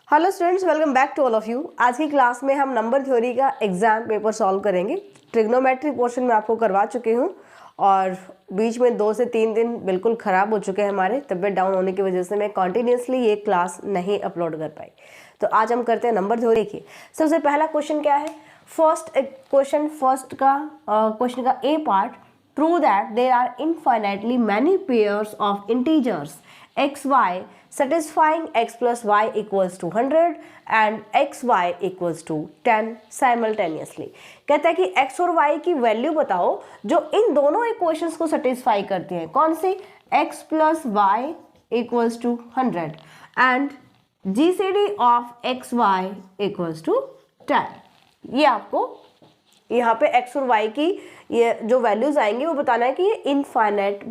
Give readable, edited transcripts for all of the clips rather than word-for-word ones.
Hello students, welcome back to all of you. आज की class में हम नंबर थ्योरी का एग्जाम पेपर सॉल्व करेंगे। ट्रिग्नोमेट्री पोर्शन में आपको करवा चुकी हूँ और बीच में 2 से 3 दिन बिल्कुल ख़राब हो चुके हैं, हमारे तबीयत डाउन होने की वजह से मैं कॉन्टीन्यूसली ये क्लास नहीं अपलोड कर पाई। तो आज हम करते हैं नंबर थ्योरी की। सबसे पहला क्वेश्चन क्या है, फर्स्ट क्वेश्चन का A part, prove that there are infinitely many pairs of integers xy satisfying x plus y equals to 100 and xy equals to 10 simultaneously। कहता है कि x और y की वैल्यू बताओ जो इन दोनों इक्वेशंस को सेटिस्फाई करती है। कौन सी? x plus y equals to 100 and GCD of xy equals to 10। ये आपको यहाँ पे x और y की ये जो वैल्यूज आएंगे वो बताना है कि ये इनफाइनाइट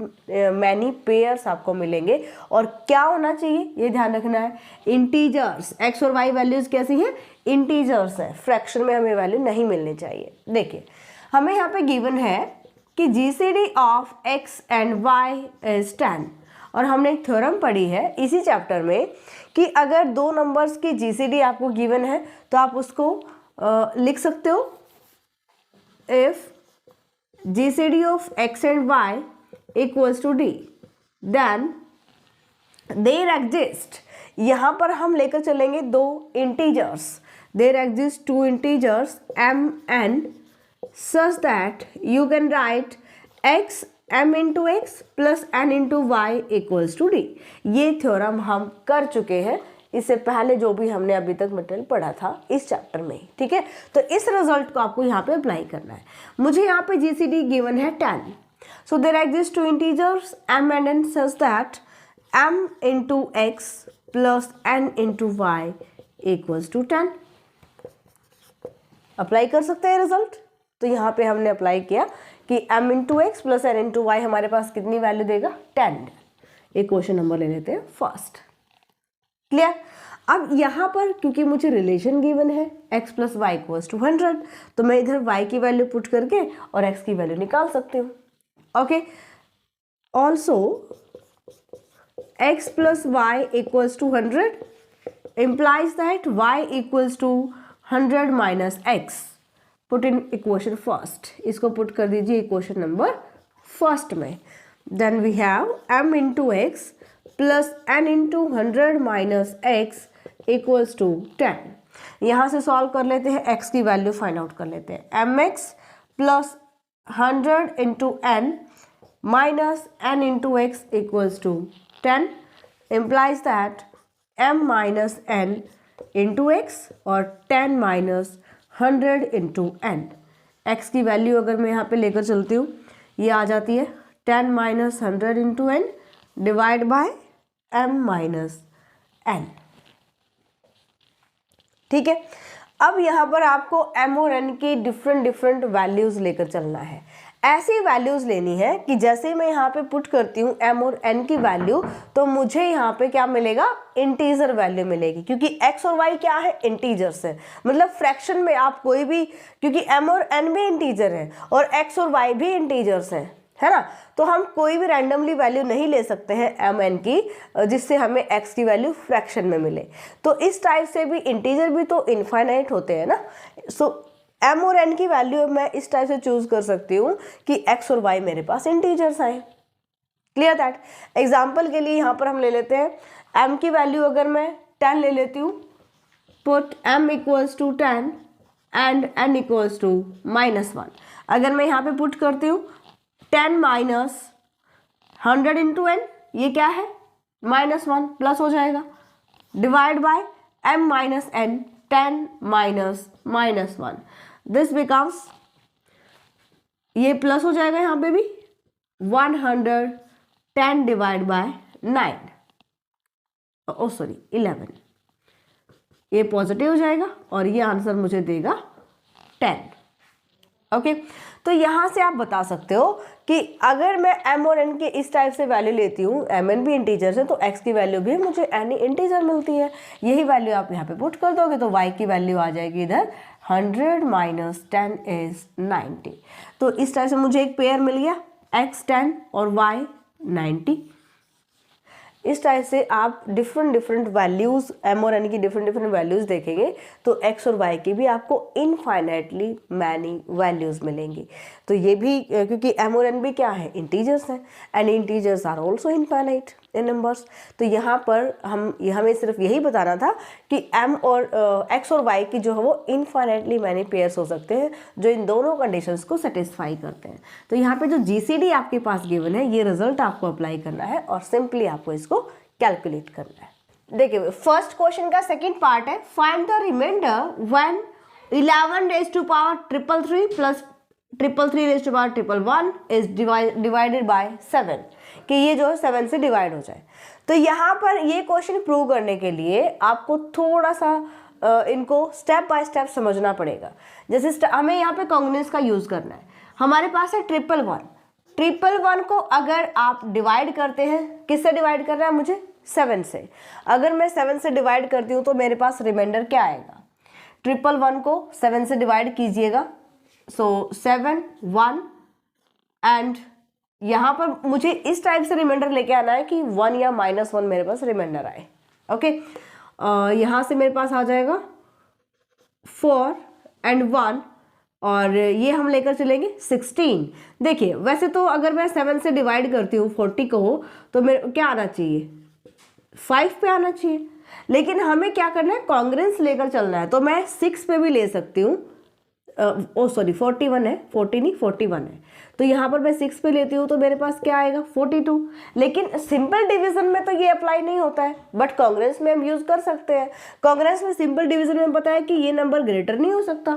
मैनी पेयर्स आपको मिलेंगे और क्या होना चाहिए ये ध्यान रखना है, इंटीजर्स। x और y वैल्यूज कैसी हैं? इंटीजर्स है, फ्रैक्शन में हमें वैल्यू नहीं मिलनी चाहिए। देखिए हमें यहाँ पे गिवन है कि GCD of x and y is 10 और हमने एक थ्योरम पढ़ी है इसी चैप्टर में कि अगर दो नंबर्स की GCD आपको गिवन है तो आप उसको लिख सकते हो, if GCD of x and y equals to d then there exist, यहाँ पर हम लेकर चलेंगे दो integers, there exist two integers m n such that you can write x m into x plus n into y equals to d। ये theorem हम कर चुके हैं इससे पहले जो भी हमने अभी तक मटेरियल पढ़ा था इस चैप्टर में, ठीक है। तो इस रिजल्ट को आपको यहाँ पे अप्लाई करना है। मुझे यहाँ पे GCD गिवन है 10, so there exist two integers m and n such that m into x plus n into y equals to 10। Apply कर सकते हैं रिजल्ट। तो यहाँ पे हमने अप्लाई किया कि m into x plus n into y हमारे पास कितनी वैल्यू देगा? 10। एक क्वेश्चन नंबर ले लेते हैं फर्स्ट। क्लियर? अब यहाँ पर क्योंकि मुझे रिलेशन गिवन है x plus Y equals to 100 तो मैं इधर y की वैल्यू पुट करके और x की वैल्यू निकाल सकती हूँ। Okay, also x plus Y equals to 100 implies that y equals to 100 minus x। Put in equation first, इसको पुट कर दीजिए इक्वेशन नंबर फर्स्ट में। Then we have m into X plus n into 100 minus X equals to 10। यहाँ से solve कर लेते हैं, x की वैल्यू फाइंड आउट कर लेते हैं। mx plus 100 into n minus n into X equals to 10 implies that m minus n into X और 10 माइनस 100 इंटू n। x की वैल्यू अगर मैं यहाँ पे लेकर चलती हूँ ये आ जाती है 10 minus 100 into n divide bye m minus n। ठीक है, अब यहाँ पर आपको m और n की डिफरेंट वैल्यूज लेकर चलना है। ऐसी वैल्यूज लेनी है कि जैसे मैं यहाँ पे पुट करती हूँ m और n की वैल्यू तो मुझे यहाँ पे क्या मिलेगा? इंटीजर वैल्यू मिलेगी, क्योंकि x और y क्या है? इंटीजर्स है। मतलब फ्रैक्शन में आप कोई भी, क्योंकि m और n भी इंटीजर है और x और y भी इंटीजर्स हैं, है ना, तो हम कोई भी रैंडमली वैल्यू नहीं ले सकते हैं m n की जिससे हमें x की वैल्यू फ्रैक्शन में मिले। तो इस टाइप से भी इंटीजर भी तो इनफाइनाइट होते हैं ना। सो m और n की वैल्यू मैं इस टाइप से चूज कर सकती हूँ कि x और y मेरे पास इंटीजर्स आए। Clear that? एग्जाम्पल के लिए यहाँ पर हम ले लेते हैं m की वैल्यू अगर मैं 10 ले लेती हूँ, put m equals to 10 and n equals to -1। अगर मैं यहाँ पे पुट करती हूँ 10 माइनस 100 इंटू n, ये क्या है? -1 प्लस हो जाएगा, divide by m minus n 10 minus -1, this becomes, ये प्लस हो जाएगा यहाँ पे भी 110 डिवाइड बाय 9, ओ सॉरी 11, ये पॉजिटिव हो जाएगा और ये आंसर मुझे देगा 10। ओके, तो यहाँ से आप बता सकते हो कि अगर मैं m और n की इस टाइप से वैल्यू लेती हूँ, m n भी इंटीजर्स है तो x की वैल्यू भी मुझे n इंटीजर मिलती है। यही वैल्यू आप यहाँ पे पुट कर दोगे तो y की वैल्यू आ जाएगी इधर 100 माइनस 10 इज 90। तो इस टाइप से मुझे एक पेयर मिल गया x 10 और y 90। इस टाइप से आप डिफरेंट डिफरेंट वैल्यूज़ m और n की डिफरेंट डिफरेंट वैल्यूज़ देखेंगे तो x और y की भी आपको इनफाइनाइटली मैनी वैल्यूज़ मिलेंगी। तो ये भी क्योंकि m और n भी क्या है, इंटीजर्स हैं, and integers are also infinite in numbers. तो यहाँ पर हमें सिर्फ यही बताना था कि m और x और y की जो है वो इनफाइनाइटली मैनी पेयर्स हो सकते हैं जो इन दोनों कंडीशंस को सेटिस्फाई करते हैं। तो यहाँ पे जो GCD आपके पास गिवन है ये रिजल्ट आपको अप्लाई करना है और सिंपली आपको इसको कैलकुलेट करना है। देखिए फर्स्ट क्वेश्चन का सेकंड पार्ट है, find the remainder when 11 raise to power 333 plus 333 raise to power 111 is divided by 7, कि ये जो है 7 से डिवाइड हो जाए। तो यहाँ पर ये क्वेश्चन प्रूव करने के लिए आपको थोड़ा सा इनको स्टेप बाय स्टेप समझना पड़ेगा। जैसे हमें यहाँ पे कॉन्ग्रुएंस का यूज़ करना है। हमारे पास है 111 को अगर आप डिवाइड करते हैं, किससे डिवाइड कर रहा है मुझे, 7 से। अगर मैं 7 से डिवाइड करती हूँ तो मेरे पास रिमाइंडर क्या आएगा, 111 को 7 से डिवाइड कीजिएगा, सो 7 1 एंड यहाँ पर मुझे इस टाइप से रिमाइंडर लेके आना है कि 1 या -1 मेरे पास रिमाइंडर आए। ओके, यहाँ से मेरे पास आ जाएगा 4 एंड 1 और ये हम लेकर चलेंगे 16। देखिए वैसे तो अगर मैं 7 से डिवाइड करती हूँ 40 को तो मेरे क्या आना चाहिए, 5 पे आना चाहिए, लेकिन हमें क्या करना है, कॉन्ग्रुएंस लेकर चलना है। तो मैं 6 पे भी ले सकती हूँ, ओ सॉरी 41 है, 40 नहीं 41 है, तो यहाँ पर मैं 6 पे लेती हूँ तो मेरे पास क्या आएगा 42। लेकिन सिंपल डिवीजन में तो ये अप्लाई नहीं होता है, बट कॉन्ग्रुएंस में हम यूज़ कर सकते हैं। कॉन्ग्रुएंस में सिंपल डिवीजन में पता है कि ये नंबर ग्रेटर नहीं हो सकता,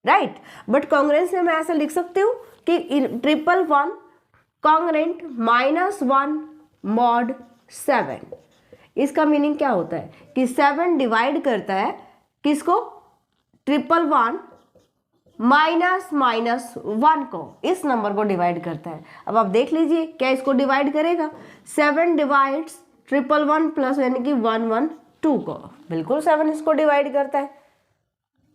राइट, बट कॉन्ग्रुएंस में मैं ऐसा लिख सकती हूँ कि 111 कॉन्ग्रुएंट -1 मॉड 7। इसका मीनिंग क्या होता है कि 7 डिवाइड करता है किसको, 111 -1 को, इस नंबर को डिवाइड करता है। अब आप देख लीजिए क्या इसको डिवाइड करेगा, 7 डिवाइड्स 111 प्लस यानी कि 112 को, बिल्कुल 7 इसको डिवाइड करता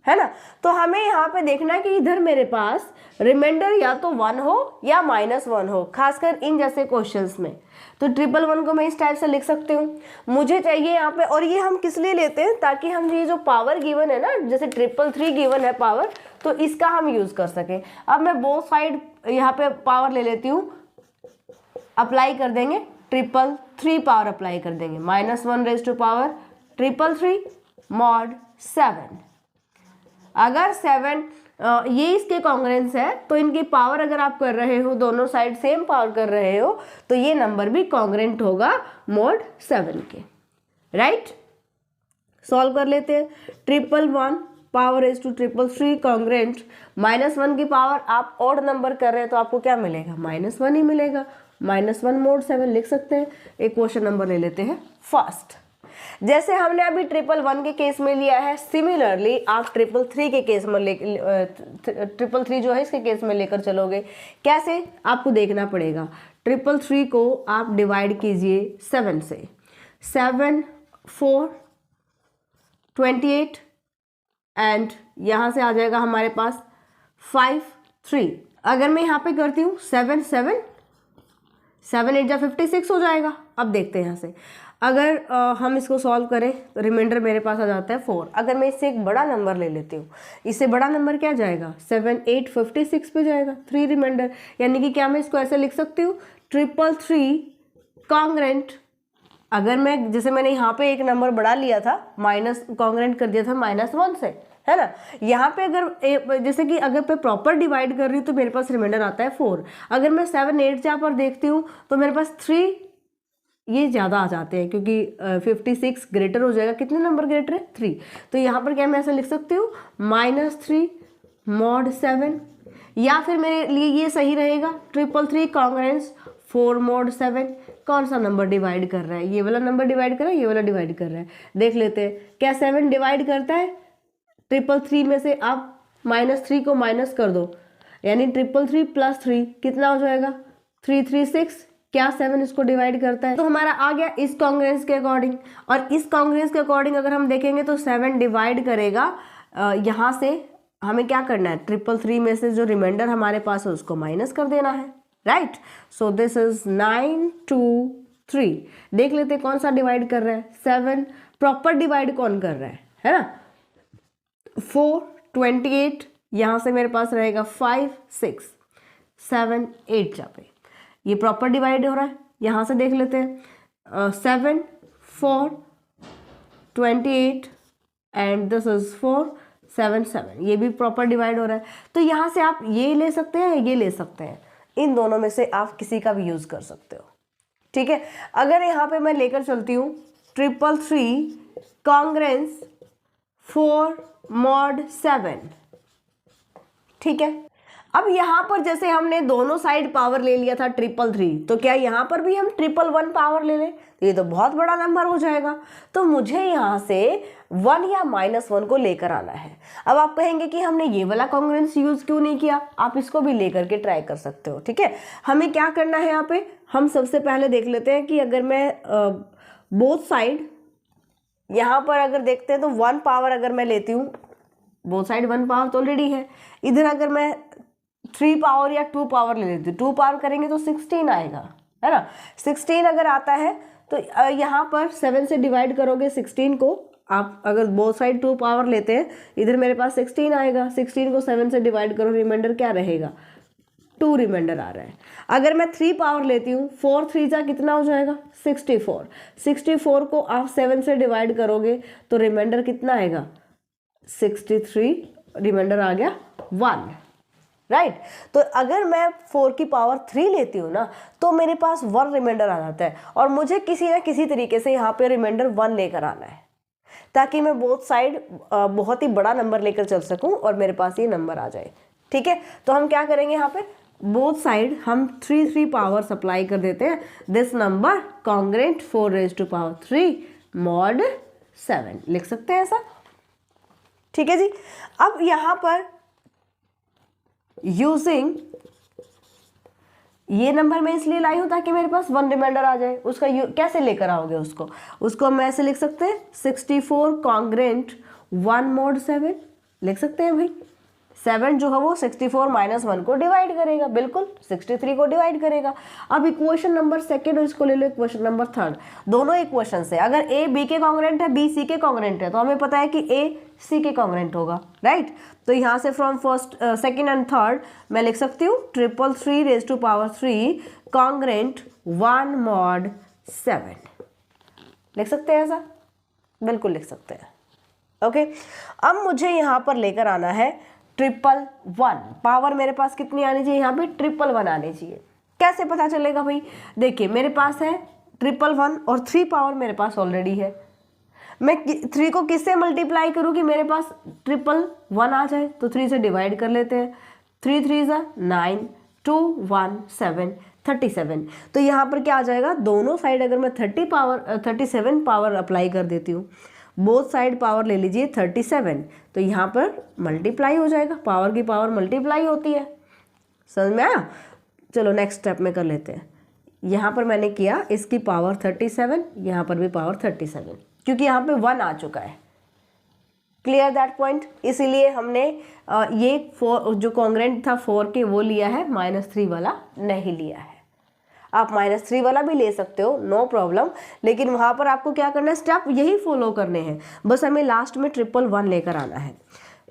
है ना। तो हमें यहाँ पे देखना है कि इधर मेरे पास रिमाइंडर या तो 1 हो या -1 हो, खासकर इन जैसे क्वेश्चंस में। तो 111 को मैं इस टाइप से लिख सकती हूँ, मुझे चाहिए यहाँ पे, और ये हम किस लिए लेते हैं, ताकि हम ये जो पावर गिवन है ना, जैसे 333 गिवन है पावर, तो इसका हम यूज़ कर सकें। अब मैं बोथ साइड यहाँ पे पावर ले लेती हूँ, अप्लाई कर देंगे, 333 पावर अप्लाई कर देंगे, -1 रेज़ टू पावर 333 मॉड 7। अगर 7 ये इसके कॉन्ग्रुएंस है तो इनकी पावर अगर आप कर रहे हो, दोनों साइड सेम पावर कर रहे हो, तो ये नंबर भी कॉन्ग्रुएंट होगा मॉड 7 के, राइट। सॉल्व कर लेते हैं, 111 पावर रेज़ टू 333 कॉन्ग्रुएंट, -1 की पावर आप ऑड नंबर कर रहे हैं तो आपको क्या मिलेगा, -1 ही मिलेगा, -1 मॉड 7 लिख सकते हैं। एक क्वेश्चन नंबर ले लेते हैं फर्स्ट। जैसे हमने अभी 111 के केस में लिया है, सिमिलरली आप 333 के केस में 333 जो है इसके केस में लेकर चलोगे। कैसे, आपको देखना पड़ेगा, 333 को आप डिवाइड कीजिए 7 से, 7 4 28 एंड यहाँ से आ जाएगा हमारे पास 5 3। अगर मैं यहाँ पे करती हूँ 7 7 7 8 जा 56 हो जाएगा। अब देखते हैं यहाँ से, अगर हम इसको सॉल्व करें तो रिमाइंडर मेरे पास आ जाता है 4। अगर मैं इससे एक बड़ा नंबर ले लेती हूँ, इससे बड़ा नंबर क्या जाएगा, 7 8 56 पे जाएगा, 3 रिमाइंडर, यानी कि क्या मैं इसको ऐसे लिख सकती हूँ, 333 कॉन्ग्रुएंट। अगर मैं, जैसे मैंने यहाँ पे एक नंबर बढ़ा लिया था, माइनस कॉन्ग्रुएंट कर दिया था -1 से, है ना। यहाँ पे अगर जैसे कि अगर मैं प्रॉपर डिवाइड कर रही हूँ तो मेरे पास रिमाइंडर आता है 4। अगर मैं 7 8 जहाँ पर देखती हूँ तो मेरे पास 3, ये ज़्यादा आ जाते हैं क्योंकि 56 ग्रेटर हो जाएगा, कितने नंबर ग्रेटर है, 3। तो यहाँ पर क्या मैं ऐसा लिख सकती हूँ, -3 मॉड 7, या फिर मेरे लिए ये सही रहेगा 333 कॉन्ग्रुएंस 4 मॉड 7। कौन सा नंबर डिवाइड कर रहा है, ये वाला नंबर डिवाइड कर रहा है, ये वाला डिवाइड कर रहा है, देख लेते हैं। क्या 7 डिवाइड करता है, 333 में से आप -3 को माइनस कर दो, यानी 333 + 3 कितना हो जाएगा, 336। क्या 7 इसको डिवाइड करता है, तो हमारा आ गया इस कॉन्ग्रुएंस के अकॉर्डिंग। और इस कॉन्ग्रुएंस के अकॉर्डिंग अगर हम देखेंगे तो 7 डिवाइड करेगा, यहाँ से हमें क्या करना है, 333 में से जो रिमाइंडर हमारे पास है उसको माइनस कर देना है, राइट। So this is 9 2 3। देख लेते हैं कौन सा डिवाइड कर रहा है, 7। प्रॉपर डिवाइड कौन कर रहा है ना, 4, 28, यहाँ से मेरे पास रहेगा 5, 6, 7, 8 जहाँ पे ये प्रॉपर डिवाइड हो रहा है। यहाँ से देख लेते हैं 7, 4, 28 एंड दिस इज 4, 7, 7, ये भी प्रॉपर डिवाइड हो रहा है। तो यहाँ से आप ये ले सकते हैं, ये ले सकते हैं, इन दोनों में से आप किसी का भी यूज कर सकते हो। ठीक है, अगर यहाँ पे मैं लेकर चलती हूँ 333 कॉन्ग्रेंस 4 मॉड 7। ठीक है, अब यहाँ पर जैसे हमने दोनों साइड पावर ले लिया था 333, तो क्या यहाँ पर भी हम 111 पावर ले लें, तो ये तो बहुत बड़ा नंबर हो जाएगा। तो मुझे यहाँ से 1 या -1 को लेकर आना है। अब आप कहेंगे कि हमने ये वाला कॉन्ग्रेंस यूज क्यों नहीं किया, आप इसको भी लेकर के ट्राई कर सकते हो। ठीक है, हमें क्या करना है यहाँ पे, हम सबसे पहले देख लेते हैं कि अगर मैं बोथ साइड यहाँ पर अगर देखते हैं तो 1 पावर अगर मैं लेती हूँ, बोथ साइड 1 पावर तो ऑलरेडी है। इधर अगर मैं 3 पावर या 2 पावर ले लेती हूँ, 2 पावर करेंगे तो 16 आएगा, है ना। 16 अगर आता है तो यहाँ पर 7 से डिवाइड करोगे 16 को, आप अगर बोथ साइड 2 पावर लेते हैं, इधर मेरे पास 16 आएगा, 16 को 7 से डिवाइड करो, रिमाइंडर क्या रहेगा, 2 रिमाइंडर आ रहा है। अगर मैं 3 पावर लेती हूँ, 4 3 जा कितना हो जाएगा, 64। 64 को आप 7 से डिवाइड करोगे तो रिमाइंडर कितना आएगा, 63, रिमाइंडर आ गया 1, राइट। तो अगर मैं 4 की पावर 3 लेती हूँ ना, तो मेरे पास 1 रिमाइंडर आ जाता है, और मुझे किसी ना किसी तरीके से यहाँ पे रिमाइंडर 1 लेकर आना है, ताकि मैं बोथ साइड बहुत ही बड़ा नंबर लेकर चल सकूं और मेरे पास ये नंबर आ जाए। ठीक है, तो हम क्या करेंगे, यहाँ पे बोथ साइड हम 3 पावर सप्लाई कर देते हैं। This number congruent 4 raised to power 3 mod 7 लिख सकते हैं ऐसा। ठीक है जी, अब यहाँ पर यूजिंग ये नंबर मैं इसलिए लाई हूँ ताकि मेरे पास 1 रिमाइंडर आ जाए। उसका कैसे लेकर आओगे उसको हम ऐसे लिख सकते हैं, 64 कॉन्ग्रेंट 1 mod 7 लिख सकते हैं भाई। 7 जो है वो 64 -1 को डिवाइड करेगा, बिल्कुल 63 को डिवाइड करेगा। अब इक्वेशन नंबर सेकेंड, इसको ले लो इक्वेशन नंबर थर्ड। दोनों इक्वेशन से अगर ए बी के कॉन्ग्रेंट है, बी सी के कॉन्ग्रेंट है, तो हमें पता है कि ए सी के कॉन्ग्रेंट होगा, राइट। तो यहाँ से from first second and third मैं लिख सकती हूँ 333 raised to power 3 congruent 1 mod 7 लिख सकते हैं ऐसा, बिल्कुल लिख सकते हैं। ओके, अब मुझे यहाँ पर लेकर आना है 111 पावर, मेरे पास कितनी आनी चाहिए, यहाँ पे 111 आनी चाहिए। कैसे पता चलेगा भाई, देखिए मेरे पास है 111 और 3 पावर मेरे पास ऑलरेडी है। मैं 3 को किससे मल्टीप्लाई करूँ कि मेरे पास 111 आ जाए, तो 3 से डिवाइड कर लेते हैं। 3 3 9, 2 1 7, 37। तो यहाँ पर क्या आ जाएगा, दोनों साइड अगर मैं 37 पावर अप्लाई कर देती हूँ, बोथ साइड पावर ले लीजिए 37, तो यहाँ पर मल्टीप्लाई हो जाएगा, पावर की पावर मल्टीप्लाई होती है। समझ में आया, चलो नेक्स्ट स्टेप में कर लेते हैं। यहाँ पर मैंने किया इसकी पावर 37, यहाँ पर भी पावर 37, क्योंकि यहाँ पे 1 आ चुका है। क्लियर दैट पॉइंट, इसीलिए हमने ये 4 जो कॉन्ग्रेंट था 4 के वो लिया है, -3 वाला नहीं लिया है। आप -3 वाला भी ले सकते हो, नो प्रॉब्लम, लेकिन वहाँ पर आपको क्या करना है, स्टेप यही फॉलो करने हैं, बस हमें लास्ट में 111 लेकर आना है।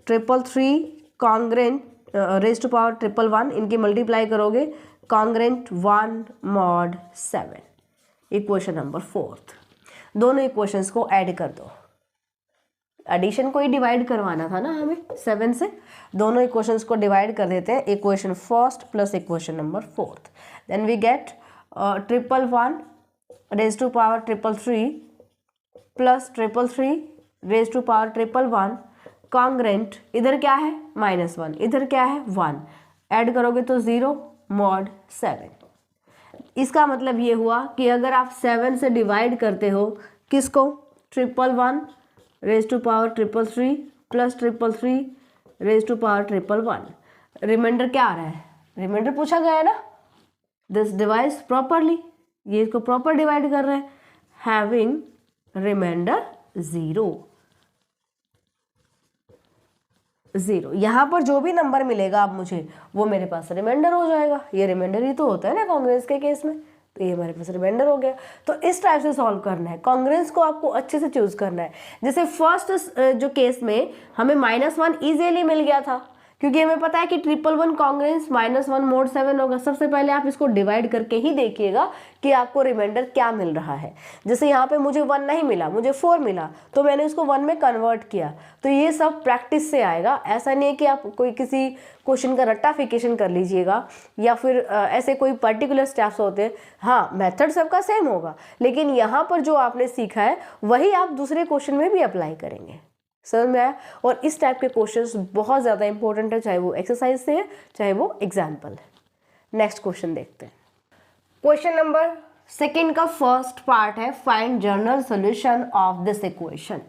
333 कॉन्ग्रेंट raised to power 111, इनकी मल्टीप्लाई करोगे कॉन्ग्रेंट 1 mod 7, इक्वेशन नंबर 4। दोनों इक्वेशंस को ऐड कर दो, एडिशन को ही डिवाइड करवाना था ना हमें 7 से, दोनों इक्वेशंस को डिवाइड कर देते हैं, equation first plus equation number 4, then we get 111 raised to power 333 plus 333 raised to power 111 congruent, इधर क्या है -1, इधर क्या है 1, ऐड करोगे तो 0 mod 7। इसका मतलब ये हुआ कि अगर आप 7 से डिवाइड करते हो किसको, 111 raised to power 333 plus 333 raised to power 111, remainder क्या आ रहा है, रिमाइंडर पूछा गया है ना, दिस डिवाइस प्रॉपरली, ये इसको प्रॉपर डिवाइड कर रहे हैं, हैविंग रिमाइंडर 0। यहाँ पर जो भी नंबर मिलेगा अब मुझे, वो मेरे पास रिमाइंडर हो जाएगा। ये रिमाइंडर ही तो होता है ना कांग्रेस के केस में, तो ये हमारे पास रिमाइंडर हो गया। तो इस टाइप से सॉल्व करना है, कॉन्ग्रुएंस को आपको अच्छे से चूज करना है। जैसे फर्स्ट जो केस में हमें -1 इजीली मिल गया था, क्योंकि हमें पता है कि 111 कॉन्ग्रुएंस -1 mod 7 होगा। सबसे पहले आप इसको डिवाइड करके ही देखिएगा कि आपको रिमाइंडर क्या मिल रहा है। जैसे यहाँ पे मुझे 1 नहीं मिला, मुझे 4 मिला, तो मैंने उसको 1 में कन्वर्ट किया। तो ये सब प्रैक्टिस से आएगा, ऐसा नहीं है कि आप कोई किसी क्वेश्चन का रट्टाफिकेशन कर लीजिएगा या फिर ऐसे कोई पर्टिकुलर स्टेप्स होते हैं। हाँ, मेथड सबका सेम होगा, लेकिन यहाँ पर जो आपने सीखा है वही आप दूसरे क्वेश्चन में भी अप्लाई करेंगे। समझ में आया? और इस टाइप के क्वेश्चंस बहुत ज़्यादा इंपॉर्टेंट है, चाहे वो एक्सरसाइज से है चाहे वो एग्जाम्पल है। नेक्स्ट क्वेश्चन देखते हैं। क्वेश्चन नंबर 2 का फर्स्ट पार्ट है find general solution of this equation.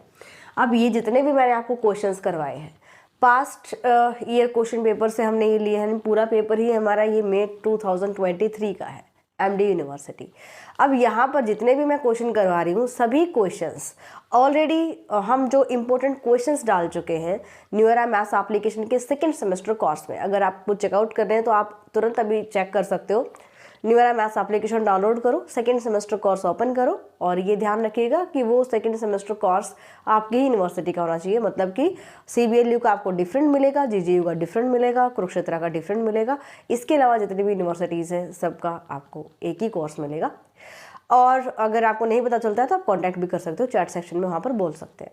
अब ये जितने भी मैंने आपको क्वेश्चंस करवाए हैं पास्ट ईयर क्वेश्चन पेपर से हमने ये लिए हैं, पूरा पेपर ही हमारा ये मई 2023 का है, एमडी यूनिवर्सिटी। अब यहाँ पर जितने भी मैं क्वेश्चन करवा रही हूँ सभी क्वेश्चंस ऑलरेडी हम जो इम्पोर्टेंट क्वेश्चंस डाल चुके हैं न्यूएरा मैथ्स एप्लीकेशन के सेकंड सेमेस्टर कोर्स में। अगर आपको चेकआउट कर रहे हैं तो आप तुरंत अभी चेक कर सकते हो। न्यूएरा मैथ्स एप्लीकेशन डाउनलोड करो, सेकंड सेमेस्टर कोर्स ओपन करो, और ये ध्यान रखिएगा कि वो सेकंड सेमेस्टर कोर्स आपकी ही यूनिवर्सिटी का होना चाहिए। मतलब कि CBLU का आपको डिफरेंट मिलेगा, GGU का डिफरेंट मिलेगा, कुरुक्षेत्र का डिफरेंट मिलेगा। इसके अलावा जितनी भी यूनिवर्सिटीज़ हैं सबका आपको एक ही कोर्स मिलेगा। और अगर आपको नहीं पता चलता है तो आप कॉन्टैक्ट भी कर सकते हो, चैट सेक्शन में वहाँ पर बोल सकते हैं।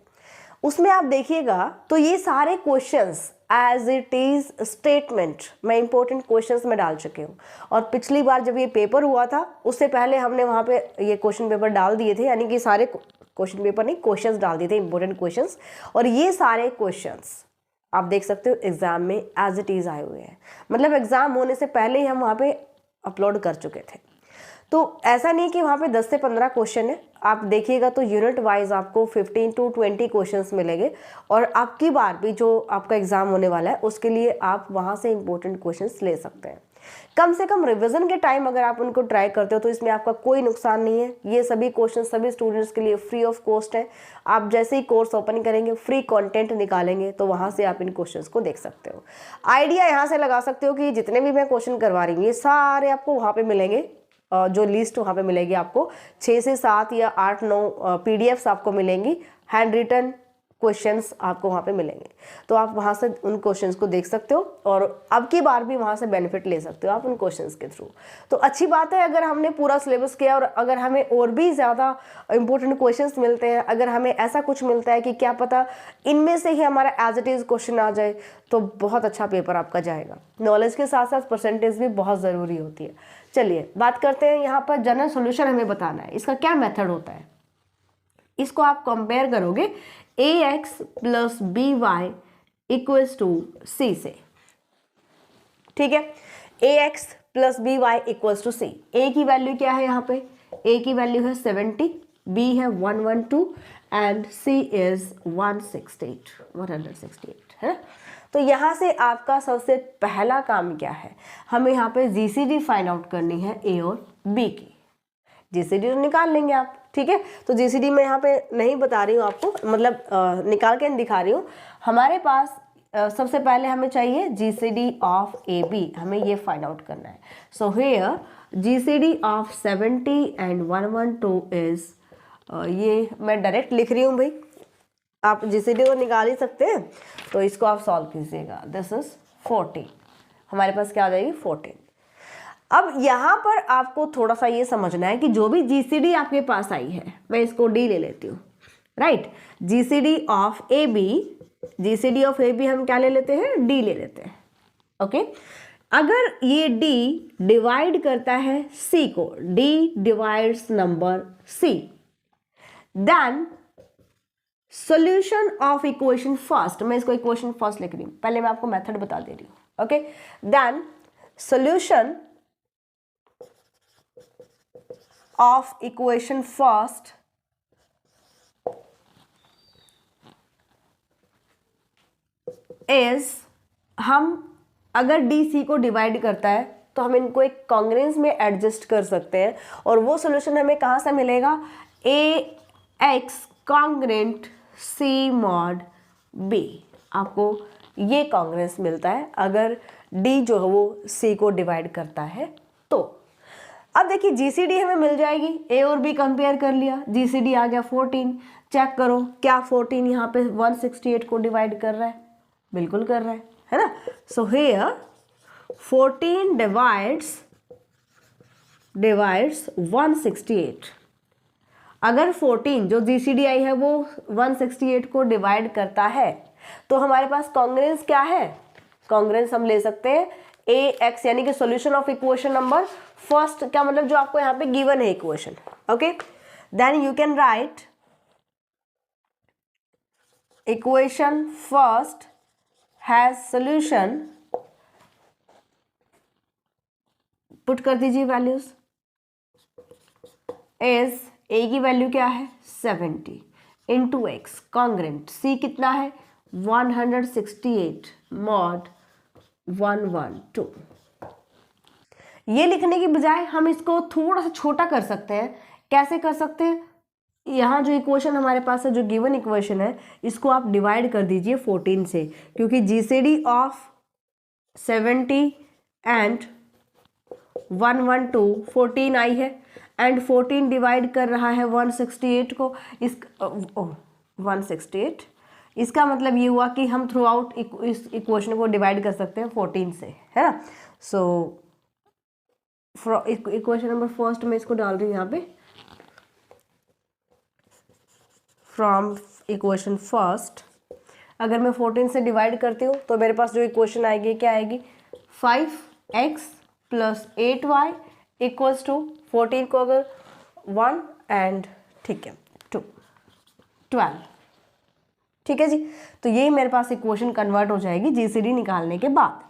उसमें आप देखिएगा तो ये सारे questions as it is statement मैं इंपॉर्टेंट क्वेश्चंस में डाल चुके हूँ। और पिछली बार जब ये पेपर हुआ था उससे पहले हमने वहाँ पे ये क्वेश्चन पेपर डाल दिए थे, यानी कि सारे क्वेश्चन पेपर नहीं क्वेश्चंस डाल दिए थे, इंपॉर्टेंट क्वेश्चंस। और ये सारे क्वेश्चंस आप देख सकते हो एग्जाम में एज इट इज आए हुए हैं, मतलब एग्जाम होने से पहले ही हम वहाँ पे अपलोड कर चुके थे। तो ऐसा नहीं कि वहाँ पे 10 से 15 क्वेश्चन है, आप देखिएगा तो यूनिट वाइज आपको 15 to 20 क्वेश्चंस मिलेंगे। और आपकी बार भी जो आपका एग्जाम होने वाला है उसके लिए आप वहाँ से इंपॉर्टेंट क्वेश्चंस ले सकते हैं। कम से कम रिवीजन के टाइम अगर आप उनको ट्राई करते हो तो इसमें आपका कोई नुकसान नहीं है। ये सभी क्वेश्चन सभी स्टूडेंट्स के लिए फ्री ऑफ कॉस्ट है। आप जैसे ही कोर्स ओपन करेंगे फ्री कंटेंट निकालेंगे तो वहाँ से आप इन क्वेश्चंस को देख सकते हो। आइडिया यहाँ से लगा सकते हो कि जितने भी मैं क्वेश्चन करवा रही हूँ ये सारे आपको वहाँ पे मिलेंगे। जो लिस्ट वहाँ पे मिलेगी आपको 6 से 7 या 8-9 PDFs आपको मिलेंगी, हैंड रिटन क्वेश्चंस आपको वहाँ पे मिलेंगे। तो आप वहाँ से उन क्वेश्चंस को देख सकते हो और अब की बार भी वहाँ से बेनिफिट ले सकते हो आप उन क्वेश्चंस के थ्रू। तो अच्छी बात है अगर हमने पूरा सिलेबस किया और अगर हमें और भी ज़्यादा इंपॉर्टेंट क्वेश्चंस मिलते हैं, अगर हमें ऐसा कुछ मिलता है कि क्या पता इनमें से ही हमारा एज इट इज़ क्वेश्चन आ जाए, तो बहुत अच्छा पेपर आपका जाएगा। नॉलेज के साथ साथ परसेंटेज भी बहुत ज़रूरी होती है। चलिए बात करते हैं, यहाँ पर जनरल सोल्यूशन हमें बताना है, इसका क्या मेथड होता है। इसको आप कंपेयर करोगे ax + by = c से, ठीक है। ax + by = c। a की वैल्यू क्या है यहाँ पे, a की वैल्यू है 70, b है 112 एंड c इज 168 है। तो यहाँ से आपका सबसे पहला काम क्या है, हमें यहाँ पे GCD फाइंड आउट करनी है a और b की। GCD तो निकाल लेंगे आप, ठीक है। तो GCD मैं यहाँ पे नहीं बता रही हूँ आपको, मतलब निकाल के दिखा रही हूँ। हमारे पास सबसे पहले हमें चाहिए GCD ऑफ AB, हमें ये फाइंड आउट करना है। So here GCD of 70 and 112 is, ये मैं डायरेक्ट लिख रही हूँ भाई, आप GCD तो निकाल ही सकते हैं। तो इसको आप सॉल्व कीजिएगा, दिस इज 14, हमारे पास क्या आ जाएगी 14। अब यहाँ पर आपको थोड़ा सा ये समझना है कि जो भी GCD आपके पास आई है, मैं इसको D ले लेती हूँ, राइट। GCD ऑफ AB हम क्या ले लेते हैं, D ले लेते हैं, ओके। अगर ये D डिवाइड करता है C को, D divides number C, then solution of equation first, मैं इसको इक्वेशन फर्स्ट लिख रही हूँ, पहले मैं आपको मेथड बता दे रही हूँ, okay. Then solution of equation first is, हम अगर DC को डिवाइड करता है तो हम इनको एक कॉन्ग्रुएंस में एडजस्ट कर सकते हैं और वो सोल्यूशन हमें कहाँ से मिलेगा, AX congruent C mod B। आपको ये कॉन्ग्रुएंस मिलता है अगर D जो है वो C को डिवाइड करता है। तो अब देखिए जीसीडी हमें मिल जाएगी, ए और बी कंपेयर कर लिया, जीसीडी आ गया 14। चेक करो क्या 14 यहाँ पे 168 को डिवाइड कर रहा है, बिल्कुल कर रहा है ना। So here 14 divides 168। अगर 14 जो जीसीडी आई है वो 168 को डिवाइड करता है तो हमारे पास कॉन्ग्रुएंस क्या है, कॉन्ग्रुएंस हम ले सकते हैं ए एक्स, यानी कि solution of equation number first, क्या मतलब जो आपको यहाँ पे गिवन है equation. Okay, then you can write equation first has solution, put कर दीजिए वैल्यूज, इज ए की वैल्यू क्या है 70 इंटू एक्स, कॉन्ग्रुएंट सी कितना है 168 मॉड 112। ये लिखने की बजाय हम इसको थोड़ा सा छोटा कर सकते हैं। कैसे कर सकते हैं, यहाँ जो इक्वेशन हमारे पास है, जो गिवन इक्वेशन है, इसको आप डिवाइड कर दीजिए 14 से, क्योंकि जीसीडी ऑफ 70 एंड 112 14 आई है एंड 14 डिवाइड कर रहा है 168 को, इस 168, इसका मतलब ये हुआ कि हम थ्रू आउट इस इक्वेशन को डिवाइड कर सकते हैं 14 से, है ना। सो इक्वेशन नंबर फर्स्ट में इसको डाल रही हूँ यहाँ पे, फ्रॉम इक्वेशन फर्स्ट अगर मैं 14 से डिवाइड करती हूँ तो मेरे पास जो इक्वेशन आएगी क्या आएगी 5x + 8y इक्वल्स टू 14 को अगर 1 एंड ठीक है 2 12, ठीक है जी। तो ये मेरे पास इक्वेशन कन्वर्ट हो जाएगी जीसीडी निकालने के बाद।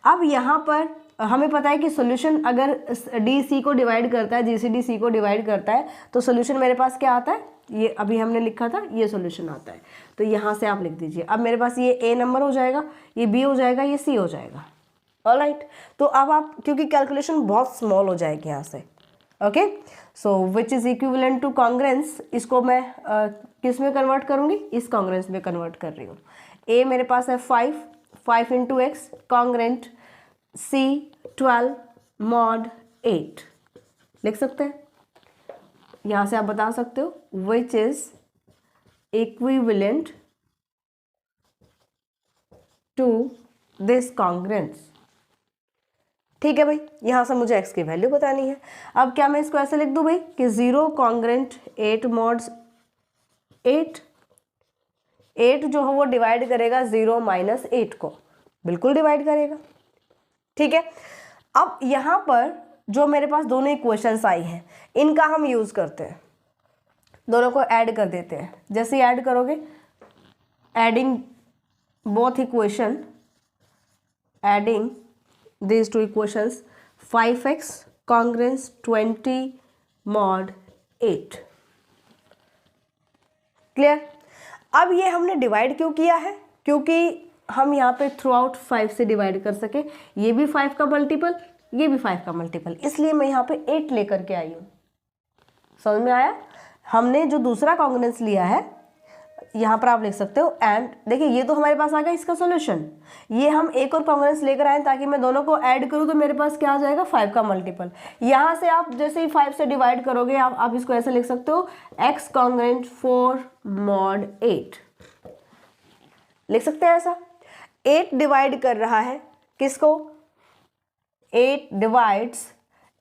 अब यहाँ पर हमें पता है कि सॉल्यूशन अगर डी सी को डिवाइड करता है, जीसीडी सी को डिवाइड करता है, तो सॉल्यूशन मेरे पास क्या आता है, ये अभी हमने लिखा था, ये सॉल्यूशन आता है। तो यहाँ से आप लिख दीजिए, अब मेरे पास ये ए नंबर हो जाएगा, ये बी हो जाएगा, ये सी हो जाएगा। ऑलराइट, तो अब आप क्योंकि कैलकुलेशन बहुत स्मॉल हो जाएगी यहाँ से, okay. So which is equivalent to congruence, इसको मैं किस में कन्वर्ट करूँगी, इस कॉन्ग्रुएंस में कन्वर्ट कर रही हूँ। ए मेरे पास है 5 इंटू एक्स, कॉन्ग्रुएंट सी 12 मॉड 8 लिख सकते हैं। यहाँ से आप बता सकते हो which is equivalent to this congruence, ठीक है भाई। यहाँ से मुझे x की वैल्यू बतानी है। अब क्या मैं इसको ऐसे लिख दूँ भाई कि 0 कॉन्ग्रुएंट 8 मॉड्स 8 जो है वो डिवाइड करेगा 0 - 8 को, बिल्कुल डिवाइड करेगा, ठीक है। अब यहाँ पर जो मेरे पास दोनों इक्वेशंस आई हैं इनका हम यूज़ करते हैं, दोनों को ऐड कर देते हैं। जैसे ही ऐड करोगे, adding both equation, adding these two equations, 5x congruence 20 mod 8, clear. अब ये हमने डिवाइड क्यों किया है, क्योंकि हम यहाँ पे थ्रू आउट 5 से डिवाइड कर सके, ये भी 5 का मल्टीपल, ये भी 5 का मल्टीपल, इसलिए मैं यहाँ पे 8 लेकर के आई हूँ। समझ में आया। हमने जो दूसरा कॉन्ग्रुएंस लिया है यहाँ पर आप लिख सकते हो एंड देखिए ये तो हमारे पास आ गया इसका सॉल्यूशन, ये हम एक और कॉन्ग्रुएंस लेकर आए ताकि मैं दोनों को ऐड करूँ तो मेरे पास क्या आ जाएगा 5 का मल्टीपल। यहाँ से आप जैसे ही 5 से डिवाइड करोगे आप इसको ऐसे लिख सकते हो x कॉन्ग्रुएंट 4 मॉड 8 लिख सकते हैं ऐसा। 8 डिवाइड कर रहा है किसको, 8 डिवाइड्स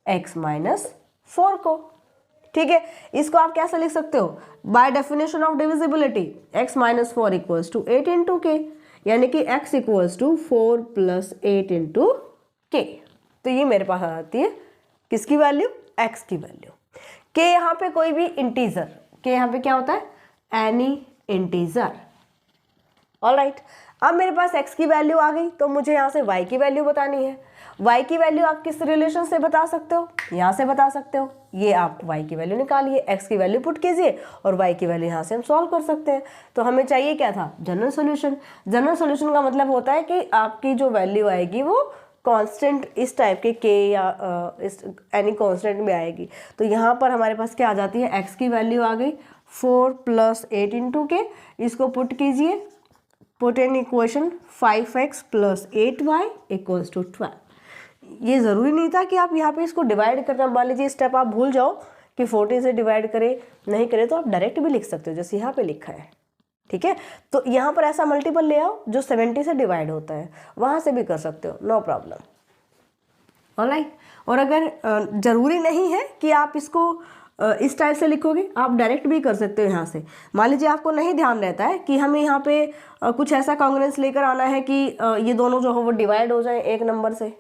x - 4 को, ठीक है। इसको आप कैसे लिख सकते हो, by definition of divisibility x - 4 equals to 8 into K, यानी कि x इक्वल्स टू 4 + 8 इंटू के। तो ये मेरे पास आ जाती है किसकी वैल्यू, x की वैल्यू। के यहाँ पे कोई भी इंटीजर, के यहाँ पे क्या होता है, एनी इंटीजर। ऑलराइट, अब मेरे पास x की वैल्यू आ गई तो मुझे यहाँ से y की वैल्यू बतानी है। y की वैल्यू आप किस रिलेशन से बता सकते हो, यहाँ से बता सकते हो। ये आप y की वैल्यू निकालिए, x की वैल्यू पुट कीजिए और y की वैल्यू यहाँ से हम सॉल्व कर सकते हैं। तो हमें चाहिए क्या था, जनरल सॉल्यूशन। जनरल सॉल्यूशन का मतलब होता है कि आपकी जो वैल्यू आएगी वो कांस्टेंट इस टाइप के k या इस एनी कांस्टेंट में आएगी। तो यहाँ पर हमारे पास क्या आ जाती है, x की वैल्यू आ गई 4 + 8 इंटू के, इसको पुट कीजिए, put in equation 5x + 8y equals to 12। ये ज़रूरी नहीं था कि आप यहाँ पे इसको डिवाइड करना, मान लीजिए स्टेप आप भूल जाओ कि 14 से डिवाइड करें, नहीं करें तो आप डायरेक्ट भी लिख सकते हो जैसे यहाँ पे लिखा है, ठीक है। तो यहाँ पर ऐसा मल्टीपल ले आओ जो 70 से डिवाइड होता है, वहाँ से भी कर सकते हो, नो प्रॉब्लम, ऑलराइट। और अगर ज़रूरी नहीं है कि आप इसको इस टाइप से लिखोगे, आप डायरेक्ट भी कर सकते हो यहाँ से। मान लीजिए आपको नहीं ध्यान रहता है कि हमें यहाँ पे कुछ ऐसा कॉन्ग्रुएंस लेकर आना है कि ये दोनों जो हो वो डिवाइड हो जाए एक नंबर से,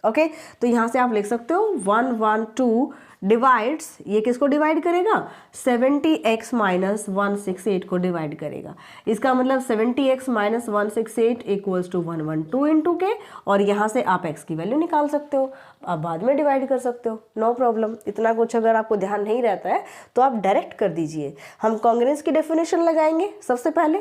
ओके। तो यहाँ से आप लिख सकते हो 1 1 2 डिवाइड्स, ये किसको डिवाइड करेगा, 70x माइनस 168 को डिवाइड करेगा। इसका मतलब 70x minus 168 equals to 112 into के, और यहाँ से आप x की वैल्यू निकाल सकते हो, आप बाद में डिवाइड कर सकते हो, नो प्रॉब्लम। इतना कुछ अगर आपको ध्यान नहीं रहता है तो आप डायरेक्ट कर दीजिए। हम कॉन्ग्रुएंस की डेफिनेशन लगाएंगे सबसे पहले,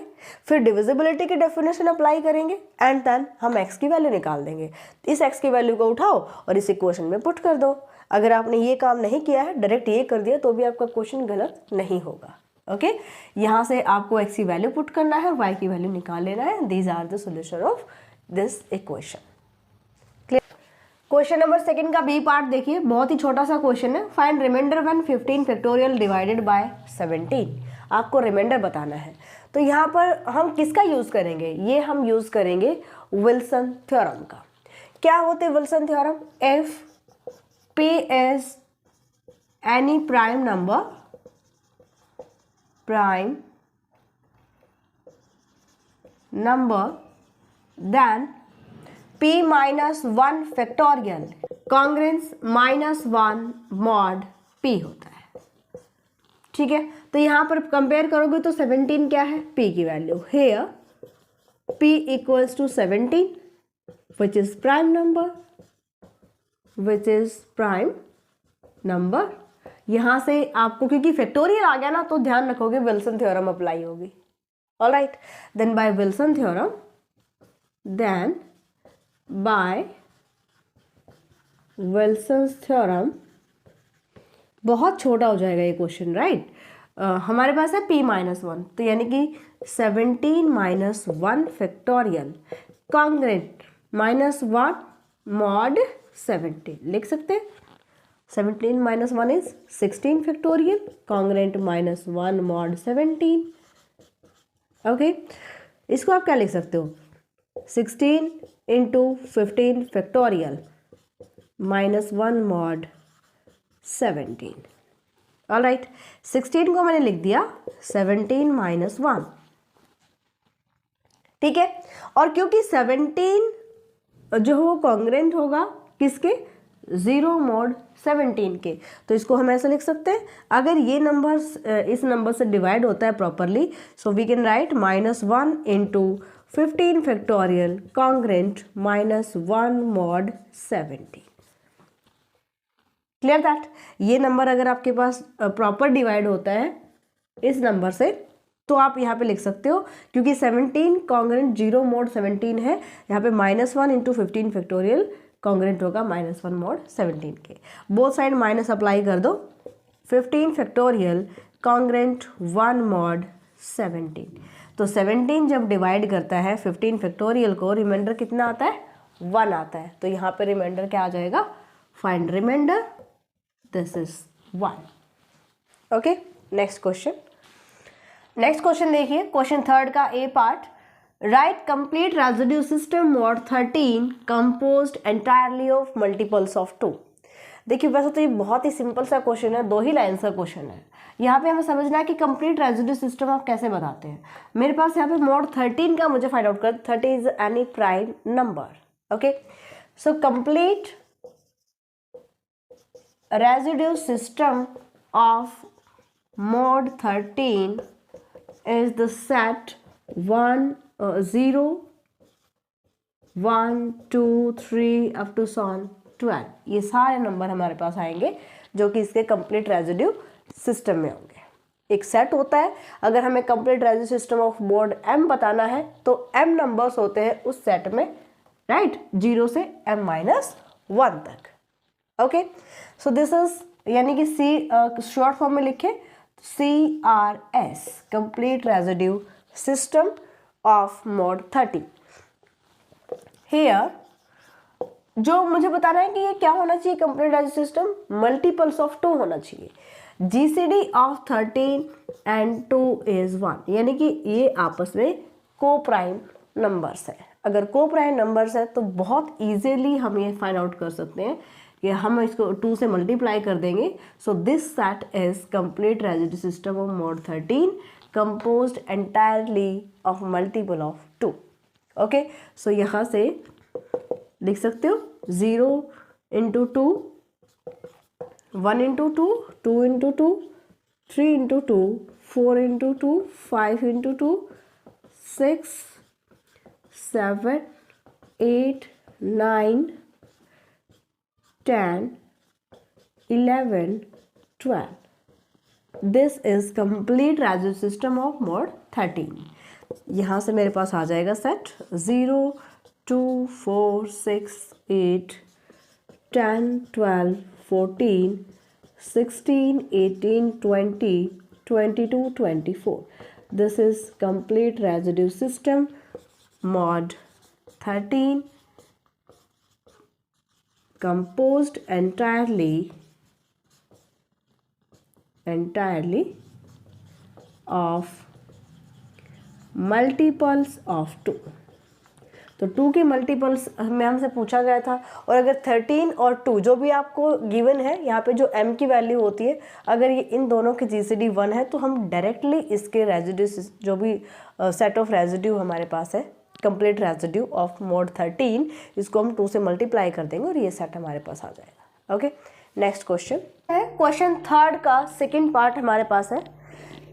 फिर डिविजिबिलिटी की डेफिनेशन अप्लाई करेंगे, एंड देन हम x की वैल्यू निकाल देंगे। इस x की वैल्यू को उठाओ और इस इक्वेशन में पुट कर दो। अगर आपने ये काम नहीं किया है, डायरेक्ट ये कर दिया, तो भी आपका क्वेश्चन गलत नहीं होगा, ओके। यहाँ से आपको x की वैल्यू पुट करना है, y की वैल्यू निकाल लेना है। These are the solution of this equation. Clear. Question number 2 का बी पार्ट देखिए, बहुत ही छोटा सा क्वेश्चन है। Find remainder when 15 factorial divided by 17। आपको रिमाइंडर बताना है। तो यहाँ पर हम किसका यूज़ करेंगे, ये हम यूज़ करेंगे विल्सन थ्योरम का। क्या होते हैं Wilson theorem, if P is any prime number, then P minus 1 factorial congruence minus 1 mod P होता है, ठीक है। तो यहाँ पर कंपेयर करोगे तो 17 क्या है, P की value, here P equals to 17 which is prime number, यहाँ से आपको क्योंकि फैक्टोरियल आ गया ना, तो ध्यान रखोगे विल्सन थ्योरम अप्लाई होगी, alright. Then by Wilson theorem, बहुत छोटा हो जाएगा ये क्वेश्चन, राइट। हमारे पास है p माइनस 1, तो यानी कि 17 minus 1 factorial congruent minus 1 mod 17 लिख सकते हैं। 17 minus 1 is 16 factorial congruent minus 1 mod 17, okay. इसको आप क्या लिख सकते हो, 16 into 15 factorial minus 1 mod 17, alright. 16 को मैंने लिख दिया 17 माइनस 1, ठीक है। और क्योंकि 17 जो वो कॉन्ग्रुएंट होगा किसके, 0 मॉड 17 के, तो इसको हम ऐसे लिख सकते हैं। अगर ये नंबर इस नंबर से डिवाइड होता है properly, so we can write minus 1 into 15 factorial congruent minus 1 mod 17। Clear that. ये नंबर अगर आपके पास प्रॉपर डिवाइड होता है इस नंबर से, तो आप यहाँ पे लिख सकते हो, क्योंकि 17 कॉन्ग्रुएंट 0 मॉड 17 है, यहाँ पे माइनस 1 इंटू 15 फैक्टोरियल कॉन्ग्रुएंट होगा माइनस 1 मॉड 17 के। बोथ साइड माइनस अप्लाई कर दो, 15 फैक्टोरियल कॉन्ग्रुएंट 1 मॉड 17। तो 17 जब डिवाइड करता है 15 फैक्टोरियल को, रिमाइंडर कितना आता है, 1 आता है। तो यहाँ पे रिमाइंडर क्या आ जाएगा, find reminder, this is 1, okay. Next question देखिए, क्वेश्चन 3 का ए पार्ट। Write complete residue system mod 13 composed entirely of multiples of 2। देखिए वैसे तो ये बहुत ही सिंपल सा क्वेश्चन है, 2 ही लाइन का क्वेश्चन है। यहाँ पे हमें समझना है कि कंप्लीट रेजिड्यू सिस्टम आप कैसे बताते हैं। मेरे पास यहाँ पे मॉड 13 का मुझे फाइंड आउट कर, 30 is any prime number, okay. So complete residue system of mod 13 is the set 1 0 1 2 3 up to so on 12। ये सारे नंबर हमारे पास आएंगे जो कि इसके कंप्लीट रेजिड्यू सिस्टम में होंगे। एक सेट होता है, अगर हमें complete residue system of mode m बताना है तो m नंबर्स होते हैं उस सेट में, राइट, 0 से m-1 तक, ओके। सो दिस इज, यानी कि C शॉर्ट फॉर्म में लिखे CRS, complete residue system of mod 13। Here जो मुझे बताना है कि ये क्या होना चाहिए, complete residue system multiples of 2 होना चाहिए। जीसीडी ऑफ 13 एंड 2 इज 1, यानी कि ये आपस में को प्राइम नंबर्स है। अगर को प्राइम नंबर्स है तो बहुत इजीली हम ये फाइंड आउट कर सकते हैं कि हम इसको 2 से मल्टीप्लाई कर देंगे। So this set is complete residue system of mod 13 composed entirely of multiple of 2। Okay, so यहाँ से लिख सकते हो 0 into 2, 1 into 2, 2 into 2, 3 into 2, 4 into 2, 5 into 2, 6, 7, 8, 9, 10, 11, 12. This is complete resistive system of mod 13। यहाँ से मेरे पास आ जाएगा set 0, 2, 4, 6, 8, 10, 12, 14, 16, 18, 20, 22, 24. This is complete residue system mod 13 composed entirely of multiples of 2। तो 2 के मल्टीपल्स में हमसे पूछा गया था, और अगर 13 और 2 जो भी आपको गिवन है, यहाँ पे जो m की वैल्यू होती है, अगर ये इन दोनों की जीसीडी 1 है तो हम डायरेक्टली इसके रेजिड्यू जो भी सेट ऑफ रेजिड्यू हमारे पास है कंप्लीट रेजिड्यू ऑफ मोड 13, इसको हम 2 से मल्टीप्लाई कर देंगे और ये सेट हमारे पास आ जाएगा। ओके, नेक्स्ट क्वेश्चन है क्वेश्चन 3 का सेकेंड पार्ट हमारे पास है।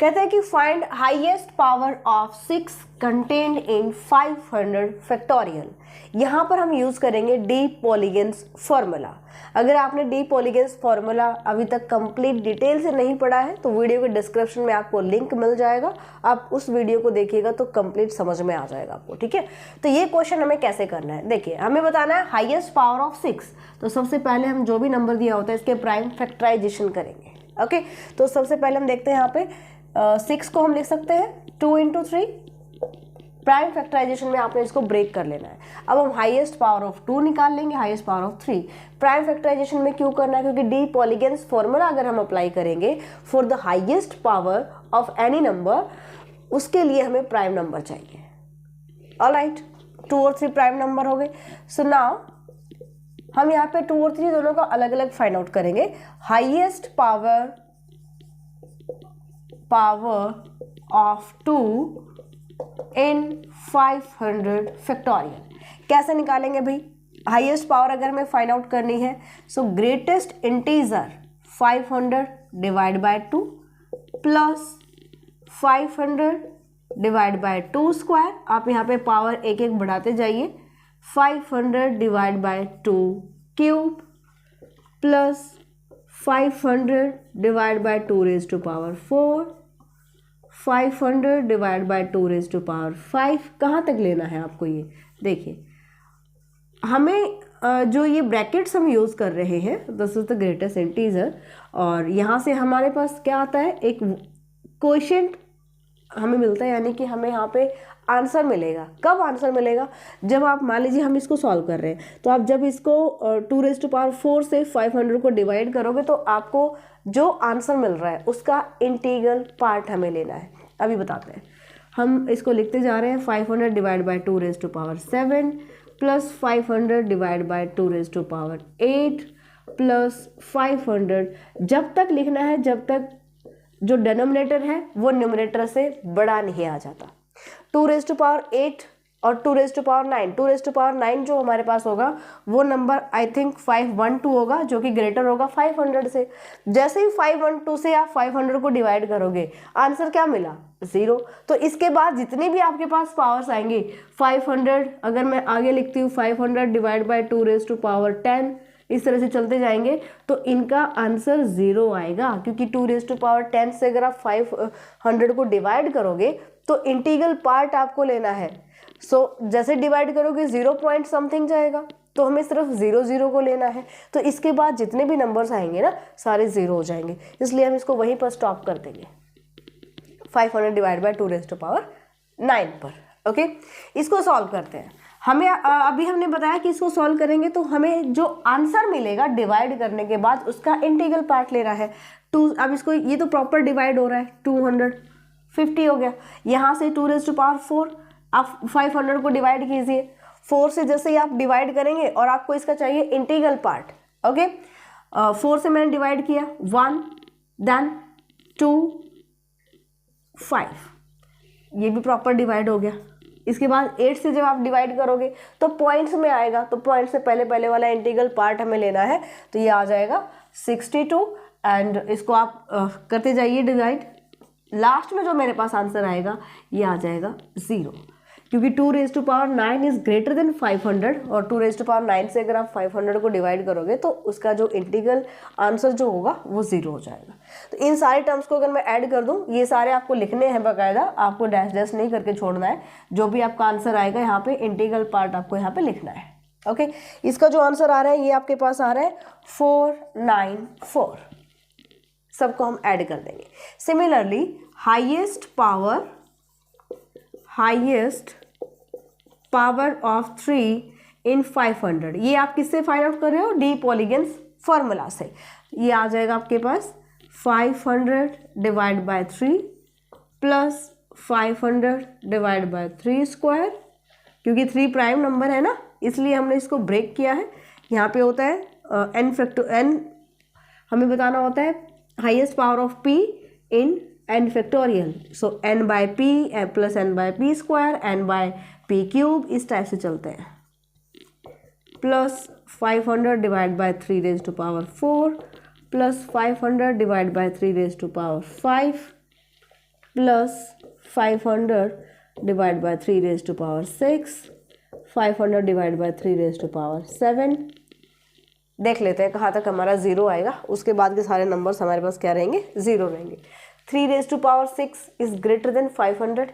कहते हैं कि find highest power of 6 contained in 500 factorial. यहाँ पर हम यूज़ करेंगे डी पॉलीगेंस फॉर्मूला। अगर आपने डी पॉलीगेंस फॉर्मूला अभी तक कंप्लीट डिटेल से नहीं पढ़ा है तो वीडियो के डिस्क्रिप्शन में आपको लिंक मिल जाएगा, आप उस वीडियो को देखिएगा तो कंप्लीट समझ में आ जाएगा आपको। ठीक है, तो ये क्वेश्चन हमें कैसे करना है, देखिए हमें बताना है हाईएस्ट पावर ऑफ 6। तो सबसे पहले हम जो भी नंबर दिया होता है इसके प्राइम फैक्टराइजेशन करेंगे। ओके, तो सबसे पहले हम देखते हैं यहाँ पे 6 को हम लिख सकते हैं 2 इंटू 3। प्राइम फैक्टराइजेशन में आपने इसको ब्रेक कर लेना है। अब हम हाईएस्ट पावर ऑफ 2 निकाल लेंगे, highest power of 3। Prime factorization में क्यों करना है, क्योंकि डी पॉलीगेंस फॉर्मूला अगर हम अप्लाई करेंगे for the highest power of any number, उसके लिए हमें प्राइम नंबर चाहिए। ऑलराइट, 2 और 3 प्राइम नंबर हो गए। सो नाउ हम यहाँ पे 2 और 3 दोनों का अलग अलग फाइंड आउट करेंगे। Highest power of 2 in 500 factorial कैसे निकालेंगे भाई? हाईएस्ट पावर अगर हमें फाइंड आउट करनी है, so greatest integer 500 divide by 2 plus 500 divide by 2 square. आप यहाँ पे पावर एक एक बढ़ाते जाइए। 500 divide by 2 cube plus 500 divide by 2 raise to power 4, 500 divide by 2 raise to power 5। कहाँ तक लेना है आपको? ये देखिए, हमें जो ये ब्रैकेट्स हम यूज़ कर रहे हैं, this is the greatest integer, और यहाँ से हमारे पास क्या आता है, एक क्वोशिएंट हमें मिलता है, यानी कि हमें यहाँ पे आंसर मिलेगा। कब आंसर मिलेगा? जब आप मान लीजिए हम इसको सॉल्व कर रहे हैं, तो आप जब इसको 2 रेज टू पावर 4 से 500 को डिवाइड करोगे तो आपको जो आंसर मिल रहा है उसका इंटीग्रल पार्ट हमें लेना है। अभी बताते हैं, हम इसको लिखते जा रहे हैं। 500 divide by 2 raise to power 7 plus 500 divide by 2 raise to power 8 plus 500। जब तक लिखना है जब तक जो डिनोमिनेटर है वो न्यूमरेटर से बड़ा नहीं आ जाता। 2 रेज टू पावर 8 और 2 raise to power 9, 2 raise to power 9 जो हमारे पास होगा वो नंबर आई थिंक 512 होगा, जो कि ग्रेटर होगा 500 से। जैसे ही 512 से आप 500 को डिवाइड करोगे, आंसर क्या मिला? 0। तो इसके बाद जितने भी आपके पास पावर्स आएंगे, 500 अगर मैं आगे लिखती हूँ 500 divide by 2 raise to power 10, इस तरह से चलते जाएंगे तो इनका आंसर 0 आएगा, क्योंकि 2 रेज टू पावर 10 से अगर आप 500 को डिवाइड करोगे तो इंटीग्रल पार्ट आपको लेना है। जैसे डिवाइड करोगे 0 पॉइंट समथिंग जाएगा, तो हमें सिर्फ 0 0 को लेना है। तो इसके बाद जितने भी नंबर्स आएंगे ना, सारे 0 हो जाएंगे, इसलिए हम इसको वहीं पर स्टॉप कर देंगे 500 divide by 2 raise to power 9 पर। ओके, इसको सॉल्व करते हैं। हमें अभी हमने बताया कि इसको सॉल्व करेंगे तो हमें जो आंसर मिलेगा डिवाइड करने के बाद उसका इंटीग्रल पार्ट लेना है। अब इसको, ये तो प्रॉपर डिवाइड हो रहा है, 250 हो गया। यहाँ से 2⁴ आप 500 को डिवाइड कीजिए। 4 से जैसे ही आप डिवाइड करेंगे और आपको इसका चाहिए इंटीग्रल पार्ट। ओके, 4 से मैंने डिवाइड किया, 1 देन 2 5, ये भी प्रॉपर डिवाइड हो गया। इसके बाद 8 से जब आप डिवाइड करोगे तो पॉइंट्स में आएगा, तो पॉइंट से पहले वाला इंटीग्रल पार्ट हमें लेना है, तो ये आ जाएगा 62 एंड इसको आप करते जाइए डिवाइड। लास्ट में जो मेरे पास आंसर आएगा ये आ जाएगा 0, क्योंकि 2⁹ इज ग्रेटर देन 500 और 2⁹ से अगर आप 500 को डिवाइड करोगे तो उसका जो इंटीग्रल आंसर जो होगा वो 0 हो जाएगा। तो इन सारे टर्म्स को अगर मैं ऐड कर दूं, ये सारे आपको लिखने हैं बाकायदा, आपको डैश डैश नहीं करके छोड़ना है। जो भी आपका आंसर आएगा यहाँ पे इंटीग्रल पार्ट आपको यहाँ पे लिखना है। ओके, इसका जो आंसर आ रहा है ये आपके पास आ रहा है 494। सबको हम ऐड कर देंगे। सिमिलरली हाईएस्ट पावर ऑफ 3 इन 500, ये आप किससे फाइंड आउट कर रहे हो? डी पॉलीगन्स फॉर्मूला से। ये आ जाएगा आपके पास 500 divide bye 3 plus 500 divide bye 3 square, क्योंकि 3 प्राइम नंबर है ना, इसलिए हमने इसको ब्रेक किया है। यहाँ पे होता है n, हमें बताना होता है highest power of p in n factorial. So n by p plus n by p square, n by p cube, इस टाइप से चलते हैं। Plus 500 divide by 3⁴ plus 500 divide by 3⁵ plus 500 divide by 3⁶, 500 divide by 3⁻7। देख लेते हैं कहाँ तक हमारा 0 आएगा, उसके बाद के सारे नंबर्स हमारे पास क्या रहेंगे? 0 रहेंगे। 3⁻6 इज ग्रेटर देन 500,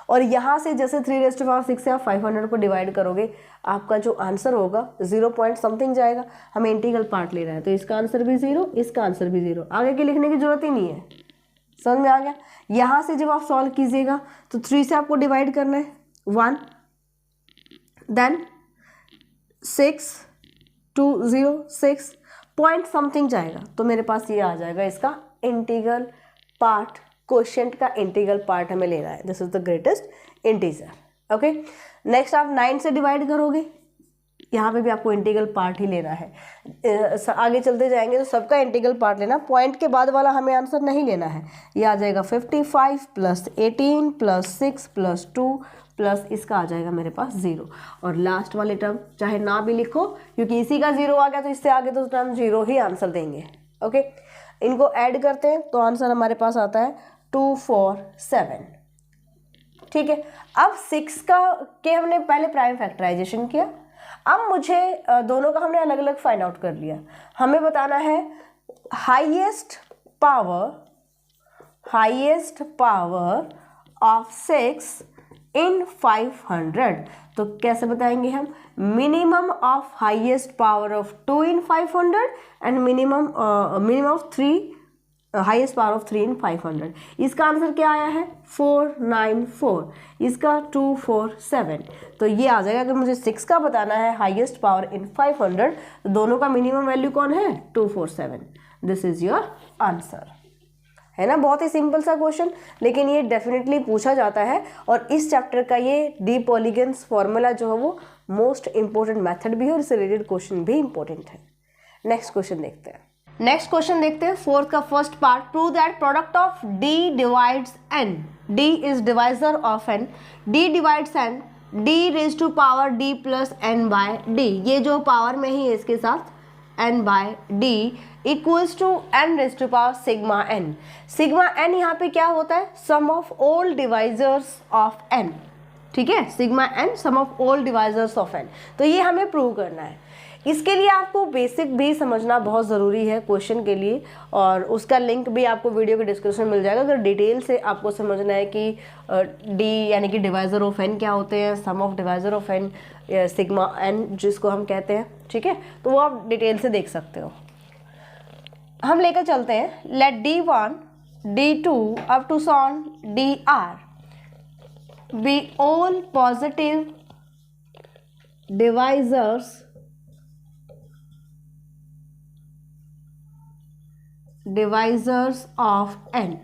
और यहाँ से जैसे 3⁻6 से आप 500 को डिवाइड करोगे, आपका जो आंसर होगा 0 पॉइंट समथिंग जाएगा। हमें इंटीग्रल पार्ट ले रहा है, तो इसका आंसर भी 0, इसका आंसर भी 0, आगे के लिखने की जरूरत ही नहीं है। समझ में आ गया? यहाँ से जब आप सॉल्व कीजिएगा तो 3 से आपको डिवाइड करना है, 1 देन 6 2 0 6 पॉइंट समथिंग जाएगा, तो मेरे पास ये आ जाएगा इसका इंटीग्रल पार्ट। क्वोशिएंट का इंटीग्रल पार्ट हमें लेना है, this is the greatest integer. Okay, next आप 9 से डिवाइड करोगे, यहाँ पे भी आपको इंटीग्रल पार्ट ही लेना है। आगे चलते जाएंगे तो सबका इंटीग्रल पार्ट लेना, पॉइंट के बाद वाला हमें आंसर नहीं लेना है। ये आ जाएगा 55 प्लस 18 प्लस 6 प्लस 2 प्लस इसका आ जाएगा मेरे पास 0, और लास्ट वाले टर्म चाहे ना भी लिखो, क्योंकि इसी का 0 आ गया तो इससे आगे तो टर्म 0 ही आंसर देंगे। ओके, इनको ऐड करते हैं तो आंसर हमारे पास आता है 247। ठीक है, अब 6 के हमने पहले प्राइम फैक्टराइजेशन किया, अब मुझे दोनों का हमने अलग अलग फाइंड आउट कर लिया। हमें बताना है हाईएस्ट पावर ऑफ 6 इन 500, तो कैसे बताएंगे हम? Minimum of highest power of 2 in 500 and minimum of 3 highest power of 3 इन 500। इसका आंसर क्या आया है? 494, इसका 247। तो ये आ जाएगा, अगर मुझे 6 का बताना है हाईएस्ट पावर इन 500, तो दोनों का मिनिमम वैल्यू कौन है? 247। This is your answer. है ना, बहुत ही सिंपल सा क्वेश्चन, लेकिन ये डेफिनेटली पूछा जाता है, और इस चैप्टर का ये डी पॉलीगन्स फॉर्मूला जो है वो मोस्ट इंपॉर्टेंट मेथड भी है, और इससे रिलेटेड क्वेश्चन भी इंपॉर्टेंट है। नेक्स्ट क्वेश्चन देखते हैं। नेक्स्ट क्वेश्चन देखते हैं, फोर्थ का first part. Prove that product of D divides N, D is divisor of N, D divides N, D raise to power D plus N by D, ये जो power में ही है इसके साथ n by D equals to n raise to power sigma n। Sigma n यहाँ पे क्या होता है? Sum of all divisors of n। ठीक है, sigma n sum of all divisors of n। तो ये हमें प्रूव करना है। इसके लिए आपको बेसिक भी समझना बहुत ज़रूरी है क्वेश्चन के लिए, और उसका लिंक भी आपको वीडियो के डिस्क्रिप्शन में मिल जाएगा। अगर डिटेल से आपको समझना है कि डी यानी कि डिवाइजर ऑफ एन क्या होते हैं, sum of divisor of n, sigma n जिसको हम कहते हैं, ठीक है, तो वो आप डिटेल से देख सकते हो। हम लेकर चलते हैं, let D1 D2 up to so on DR be all positive divisors of n।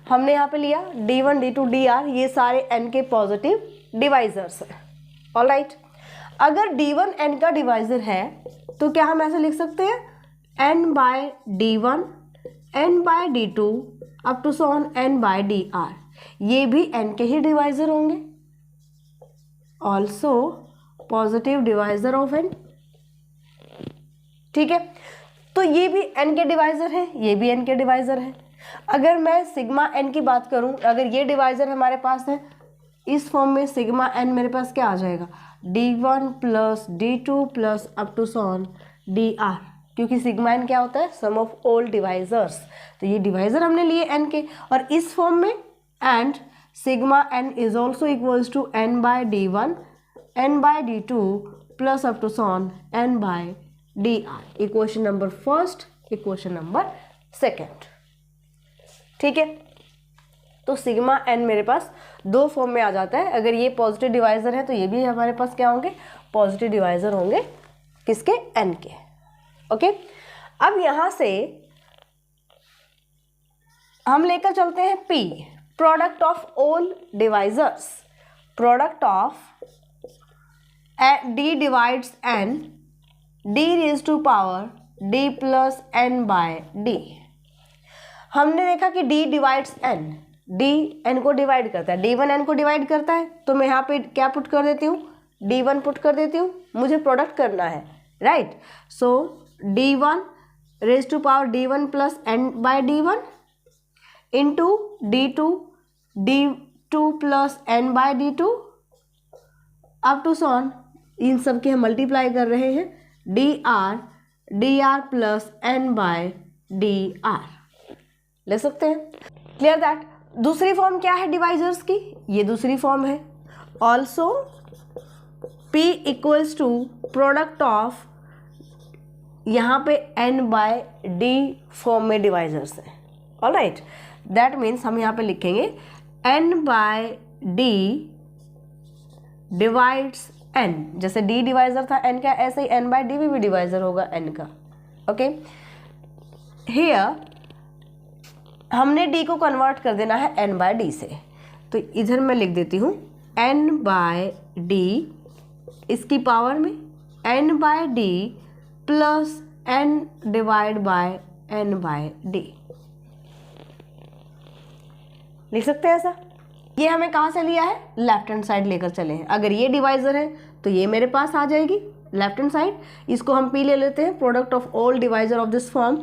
हमने यहाँ पे लिया d1 d2 dr, ये सारे n के पॉजिटिव डिवाइजर्स हैं। ऑलराइट, अगर d1 n का डिवाइजर है तो क्या हम ऐसे लिख सकते हैं n by d1 n by d2 up to so on n by dr, ये भी n के ही डिवाइजर होंगे। Also positive divisor of n। ठीक है, तो ये भी n के डिवाइजर है, ये भी n के डिवाइजर है। अगर मैं सिग्मा n की बात करूं, अगर ये डिवाइजर हमारे पास है, इस फॉर्म में सिग्मा n मेरे पास क्या आ जाएगा d1 plus d2 plus up to so on dr, क्योंकि सिग्मा n क्या होता है सम ऑफ ऑल डिवाइजर्स। तो ये डिवाइजर हमने लिए n के, और इस फॉर्म में and sigma n is also equals to n by d1 n by d2 plus up to so on n by dr। Equation number first, equation number second. ठीक है, तो सिग्मा n मेरे पास दो फॉर्म में आ जाता है। अगर ये पॉजिटिव डिवाइजर है तो ये भी हमारे पास क्या होंगे पॉजिटिव डिवाइजर होंगे, किसके n के। ओके, अब यहां से हम लेकर चलते हैं p, product of all divisors, product of d divides n d raise to power d plus n by d। हमने देखा कि d divides n, d n को डिवाइड करता है, d1 n को डिवाइड करता है, तो मैं यहाँ पे क्या पुट कर देती हूँ d1 पुट कर देती हूँ, मुझे प्रोडक्ट करना है, right. So d1 raise to power d1 plus n by d1 into d2 plus n by d2 up to सॉन, इन सब के हम मल्टीप्लाई कर रहे हैं dr plus n by dr ले सकते हैं। Clear that. दूसरी फॉर्म क्या है डिवाइजर्स की, ये दूसरी फॉर्म है। Also p equals to product of, यहाँ पे n बाय d फॉर्म में डिवाइजर्स हैं। ऑलराइट, दैट मीन्स हम यहाँ पे लिखेंगे n by d divides n, जैसे d डिवाइजर था n का, ऐसे ही n बाय d भी डिवाइजर होगा n का। ओके, हियर हमने d को कन्वर्ट कर देना है n बाय d से, तो इधर मैं लिख देती हूँ n बाय d इसकी पावर में n by d plus n divide by n by d, लिख सकते हैं ऐसा। ये हमें कहाँ से लिया है, लेफ्ट हैंड साइड लेकर चले हैं। अगर ये डिवाइजर है तो ये मेरे पास आ जाएगी लेफ्ट हैंड साइड, इसको हम p ले लेते हैं, product of all divisor of this form.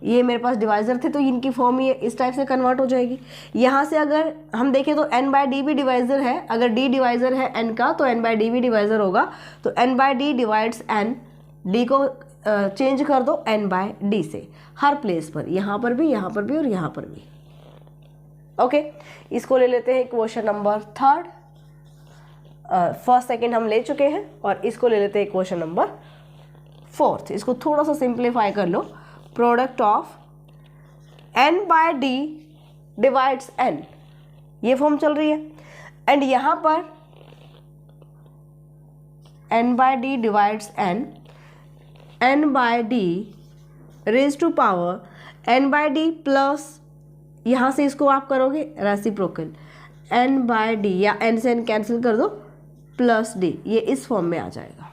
ये मेरे पास डिवाइजर थे तो इनकी फॉर्म ये इस टाइप से कन्वर्ट हो जाएगी। यहाँ से अगर हम देखें तो n बाय डी भी डिवाइजर है, अगर d डिवाइजर है n का तो n बाय डी भी डिवाइजर होगा, तो n by D divides n, d को चेंज कर दो n बाय डी से हर प्लेस पर, यहाँ पर भी, यहाँ पर भी और यहाँ पर भी। ओके, इसको ले लेते हैं equation number third. First second हम ले चुके हैं, और इसको ले लेते हैं इक्वेशन नंबर फोर्थ। इसको थोड़ा सा सिंप्लीफाई कर लो, product of n by d divides n, ये फॉर्म चल रही है, एंड यहाँ पर n by d divides n by d raise to power n by d plus, यहाँ से इसको आप करोगे रेसिप्रोकल n बाय d, या n से n कैंसिल कर दो प्लस d, ये इस फॉर्म में आ जाएगा।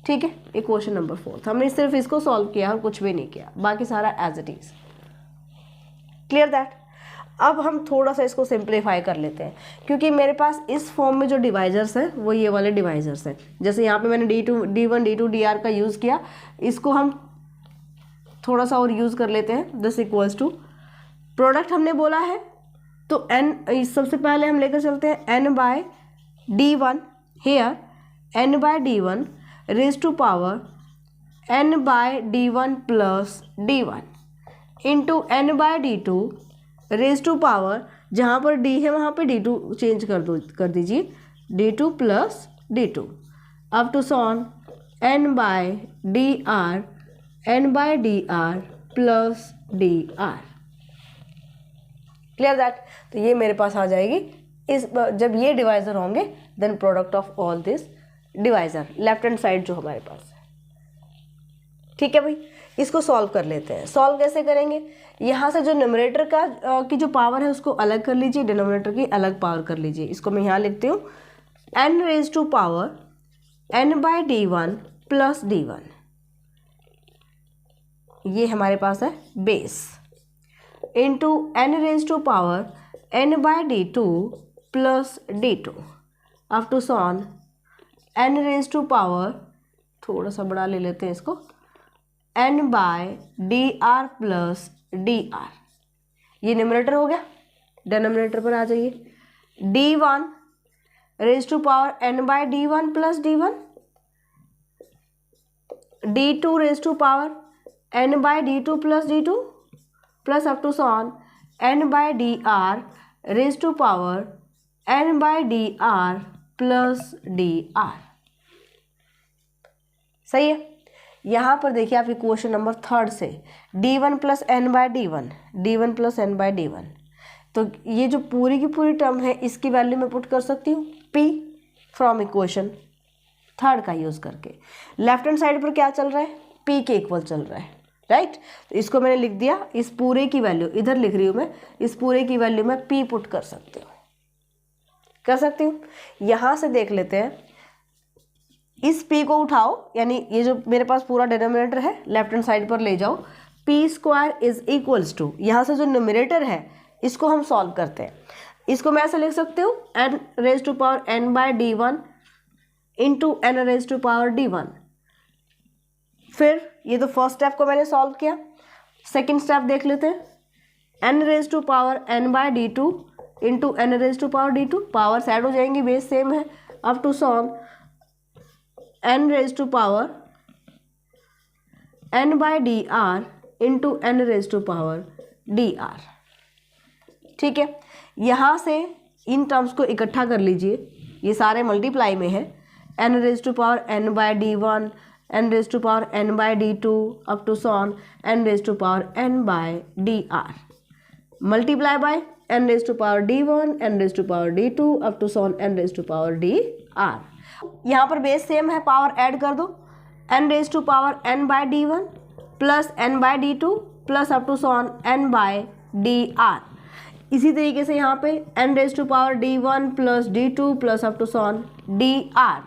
ठीक है, इक्वेशन नंबर फोर्थ। हमने सिर्फ इसको सॉल्व किया और कुछ भी नहीं किया, बाकी सारा as it is. Clear that. अब हम थोड़ा सा इसको सिंप्लीफाई कर लेते हैं, क्योंकि मेरे पास इस फॉर्म में जो डिवाइजर्स हैं वो ये वाले डिवाइजर्स हैं। जैसे यहाँ पे मैंने d1 d2 dr का यूज़ किया, इसको हम थोड़ा सा और यूज़ कर लेते हैं। दिस इक्वल्स टू, प्रोडक्ट हमने बोला है तो n, सबसे पहले हम लेकर चलते हैं n by d1, here n by d1 raise to power n by d1 plus d1 into n by d2 raise to power, जहाँ पर d है वहाँ पे d2 चेंज कर दीजिए, d2 plus d2 up to so on n by dr, n by dr plus dr। Clear that. तो ये मेरे पास आ जाएगी जब ये डिवाइजर होंगे then product of all this divisor, left hand side जो हमारे पास है। ठीक है भाई, इसको सॉल्व कर लेते हैं। सॉल्व कैसे करेंगे, यहाँ से जो न्यूमरेटर का की जो पावर है उसको अलग कर लीजिए, डिनोमिनेटर की अलग पावर कर लीजिए। इसको मैं यहाँ लिखती हूँ n raise to power n/d1 plus d1, ये हमारे पास है base, into n raise to power n/d2 plus d2 up to so on n raise to power, थोड़ा सा बड़ा ले लेते हैं इसको, n/dr प्लस dr। ये न्यूमरेटर हो गया। डिनोमिनेटर पर आ जाइए, d1 raise to power n/d1 plus d1, d2 raise to power n/d2 plus d2 plus up to so on n/dr raise to power n/dr plus dr। सही है। यहाँ पर देखिए आप इक्वेशन नंबर 3 से d1 plus n/d1, d1 plus n/d1, तो ये जो पूरी की पूरी टर्म है इसकी वैल्यू मैं पुट कर सकती हूँ p फ्रॉम इक्वेशन 3 का यूज़ करके। लेफ्ट हैंड साइड पर क्या चल रहा है, p के इक्वल चल रहा है, राइट। तो इसको मैंने लिख दिया, इस पूरे की वैल्यू इधर लिख रही हूँ मैं, इस पूरे की वैल्यू मैं p पुट कर सकती हूँ, कर सकती हूँ। यहाँ से देख लेते हैं, इस p को उठाओ, यानी ये जो मेरे पास पूरा डिनोमिनेटर है लेफ्ट हैंड साइड पर ले जाओ, p² इज इक्वल्स टू, यहाँ से जो न्यूमरेटर है इसको हम सॉल्व करते हैं। इसको मैं ऐसे लिख सकती हूँ n raise to power n/d1 into n raise to power d1। फिर ये तो फर्स्ट स्टेप को मैंने सॉल्व किया, सेकेंड स्टेप देख लेते हैं, n raise to power n/d2 into n raise to power d2, powers add हो जाएंगी, बेस सेम है, up to so on n raise to power n/dr into n raise to power dr। ठीक है, यहाँ से इन टर्म्स को इकट्ठा कर लीजिए, ये सारे मल्टीप्लाई में है, n raise to power n/d1, n raise to power n/d2 up to so on n raise to power n/dr, multiply by n raise to power d1, n raise to power d2 up to so on n raise to power dr। यहाँ पर base same है, power add कर दो, n raise to power n/d1 plus n/d2 plus up to so on n/dr। इसी तरीके से यहाँ पे n raise to power d1 plus d2 plus up to so on dr,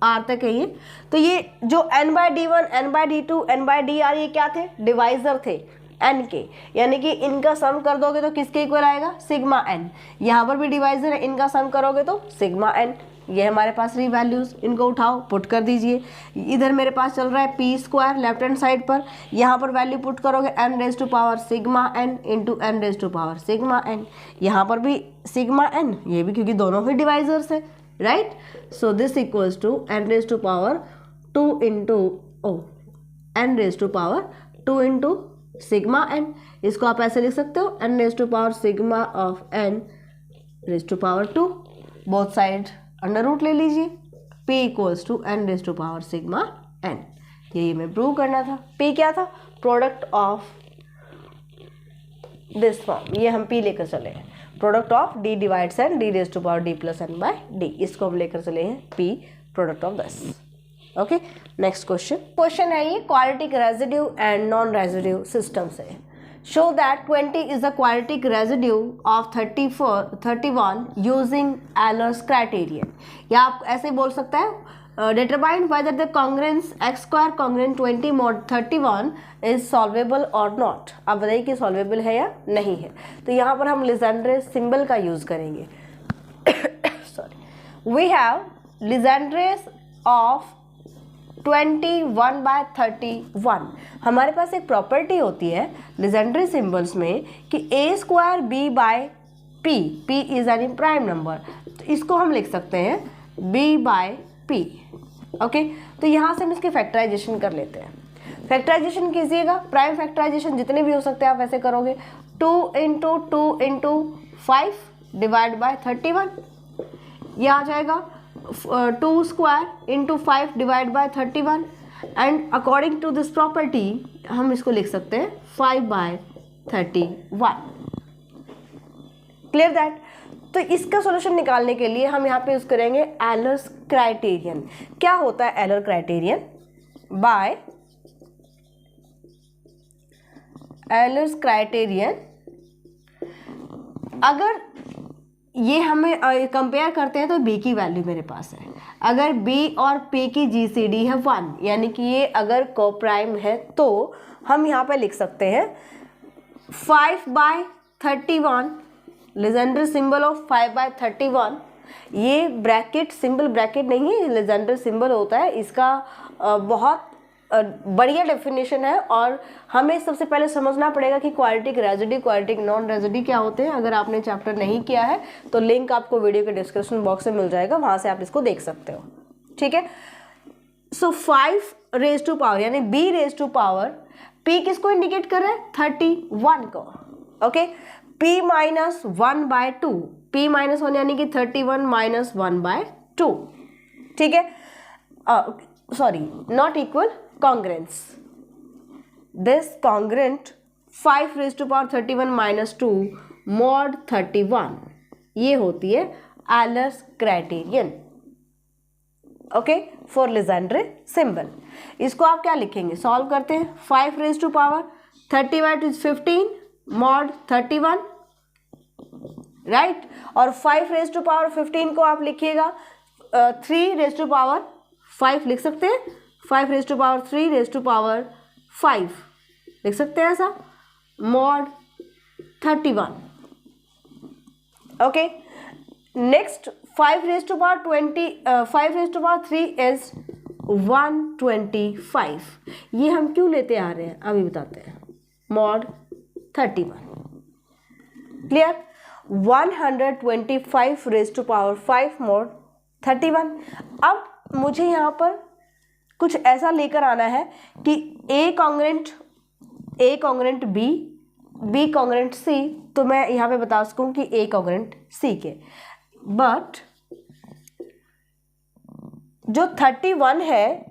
r तक है ये। तो ये जो n/d1, n/d2, n/dr ये क्या थे, डिवाइजर थे n के, यानी कि इनका सम कर दोगे तो किसके इक्वल आएगा, सिग्मा n। यहाँ पर भी डिवाइजर है, इनका सम करोगे तो सिग्मा n। ये हमारे पास रही वैल्यूज़, इनको उठाओ पुट कर दीजिए। इधर मेरे पास चल रहा है p² लेफ्ट हैंड साइड पर, यहाँ पर वैल्यू पुट करोगे n raise to power sigma n into n raise to power sigma n, यहाँ पर भी सिग्मा n, ये भी क्योंकि दोनों ही डिवाइजर्स है, right. So this equals to n raise to power 2 into n raise to power 2 into sigma n। इसको आप ऐसे लिख सकते हो n raise to power sigma of n raise to power 2, both side under root ले लीजिए, p equals to n raise to power sigma n। यही मैं प्रूव करना था। p क्या था, प्रोडक्ट ऑफ दिस फॉर्म, ये हम p लेकर चले हैं, product of d divides n d raise to power d plus n by d, इसको हम लेकर चले हैं p product of this. Okay, next question है ये quadratic residue and non residue system से। Show that 20 is a quadratic residue of 31 using Euler's criterion। या आप ऐसे बोल सकता है determine whether the congruence x square congruent 20 mod 31 is solvable or not। आप बताइए कि solvable है या नहीं है। तो यहाँ पर हम Legendre symbol का यूज़ करेंगे। Sorry, we have Legendre of 21/31। हमारे पास एक प्रॉपर्टी होती है Legendre सिम्बल्स में कि a² b/p, p is any prime number, तो इसको हम लिख सकते हैं b/p। ओके, तो यहाँ से हम इसकी फैक्टराइजेशन कर लेते हैं। फैक्टराइजेशन कीजिएगा, प्राइम फैक्टराइजेशन जितने भी हो सकते हैं आप ऐसे करोगे, 2 इंटू 2 इंटू 5 डिवाइड बाय 31, ये आ जाएगा 2² into 5 divide by 31, and according to this property हम इसको लिख सकते हैं 5/31। Clear that. तो इसका सॉल्यूशन निकालने के लिए हम यहाँ पे यूज करेंगे एलर्स क्राइटेरियन। क्या होता है एलर क्राइटेरियन? बाय एलर्स क्राइटेरियन, अगर ये हमें कंपेयर करते हैं तो b की वैल्यू मेरे पास है, अगर b और p की GCD है 1, यानी कि ये अगर कोप्राइम है, तो हम यहाँ पे लिख सकते हैं 5/31, लेजेंडर सिंबल ऑफ 5/31। ये ब्रैकेट सिंबल ब्रैकेट नहीं है, लेजेंडर सिंबल होता है। इसका बहुत बढ़िया डेफिनेशन है और हमें सबसे पहले समझना पड़ेगा कि quadratic residue, quadratic non residue क्या होते हैं। अगर आपने चैप्टर नहीं किया है तो लिंक आपको वीडियो के डिस्क्रिप्शन बॉक्स में मिल जाएगा, वहां से आप इसको देख सकते हो, ठीक है। सो 5 रेज टू पावर यानी b raise to power, p किसको इंडिकेट कर रहा है? 31 को, okay. p minus 1/2, p minus 1 यानी कि 31 माइनस 1/2, ठीक है। Sorry, not equal, congruence. This congruent 5 raised to power 31 minus 2 mod 31, ये होती है एलर्स क्राइटेरियन, ओके, फॉर लेजेंडरे सिंबल। इसको आप क्या लिखेंगे? सॉल्व करते हैं। 5 raised to power 30/2 is 15 mod 31, right. और 5 raised to power 15 को आप लिखिएगा 3 raised to power 5 लिख सकते हैं, 5 raised to power 3 raised to power 5 लिख सकते हैं ऐसा, mod 31, okay. Next 5 raised to power 5 raised to power 3 is 125। ये हम क्यों लेते आ रहे हैं अभी बताते हैं। mod 31, clear. 125 raised to power 5 mod 31। अब मुझे यहाँ पर कुछ ऐसा लेकर आना है कि a congruent b, b congruent c, तो मैं यहाँ पे बता सकूँ कि a कॉन्ग्रेंट c के। बट जो 31 है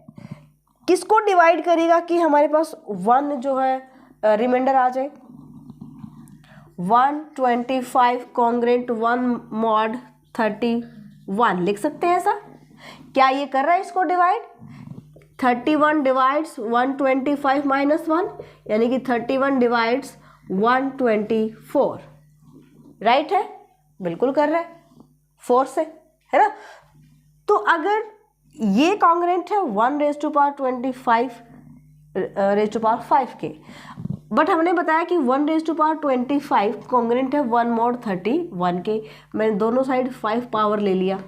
किसको डिवाइड करेगा कि हमारे पास 1 जो है रिमाइंडर आ जाए? 125 कॉन्ग्रेंट 1 mod 31 लिख सकते हैं ऐसा। क्या ये कर रहा है इसको डिवाइड? 31 डिवाइड्स 125 माइनस 1, यानी कि 31 डिवाइड्स 124, राइट है? बिल्कुल कर रहा है, 4 से, है ना। तो अगर ये कॉन्ग्रेंट है 1 raised to power 25 raised to power 5 के, बट हमने बताया कि 1 raised to power 25 कॉन्ग्रेंट है 1 mod 31 के। मैंने दोनों साइड 5 पावर ले लिया,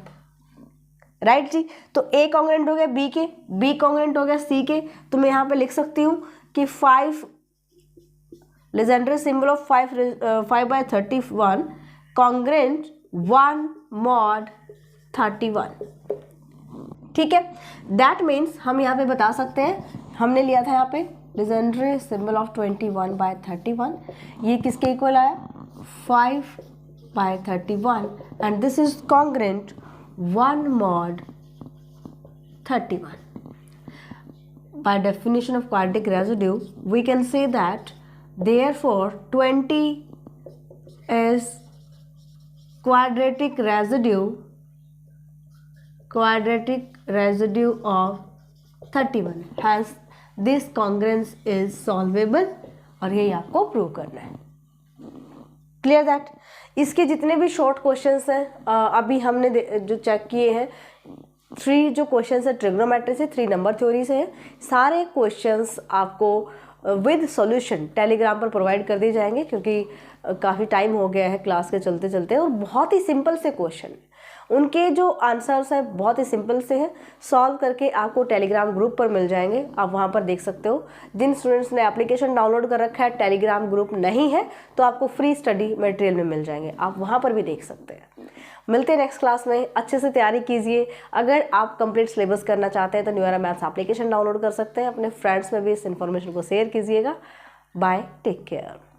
राइट जी। तो a कॉन्ग्रेंट हो गया b के, b कॉन्ग्रेंट हो गया c के, तो मैं यहाँ पे लिख सकती हूँ कि 5 Legender symbol of 5/31 congruent 1 mod 31, ठीक है। दैट मीन्स हम यहाँ पे बता सकते हैं, हमने लिया था यहाँ पे लेजेंडर सिंबल ऑफ 21/31, ये किसके इक्वल आया? 5/31, and this is congruent 1 mod 31. By definition of quadratic residue, we can say that therefore 20 is quadratic residue of 31. Hence this congruence is solvable और यही आपको प्रूव करना है। Clear that? इसके जितने भी शॉर्ट क्वेश्चंस हैं अभी हमने जो चेक किए हैं, 3 जो क्वेश्चंस है ट्रिग्नोमेट्री से, 3 नंबर थ्योरी से हैं, सारे क्वेश्चंस आपको विद सॉल्यूशन टेलीग्राम पर प्रोवाइड कर दिए जाएंगे, क्योंकि काफ़ी टाइम हो गया है क्लास के चलते चलते, और बहुत ही सिंपल से क्वेश्चन, उनके जो आंसर्स हैं बहुत ही सिंपल से हैं, सॉल्व करके आपको टेलीग्राम ग्रुप पर मिल जाएंगे, आप वहां पर देख सकते हो। जिन स्टूडेंट्स ने एप्लीकेशन डाउनलोड कर रखा है, टेलीग्राम ग्रुप नहीं है, तो आपको फ्री स्टडी मटेरियल में मिल जाएंगे, आप वहां पर भी देख सकते हैं। मिलते हैं नेक्स्ट क्लास में, अच्छे से तैयारी कीजिए। अगर आप कंप्लीट सिलेबस करना चाहते हैं तो new era maths application download कर सकते हैं, अपने फ्रेंड्स में भी इस इन्फॉर्मेशन को शेयर कीजिएगा। Bye, take care.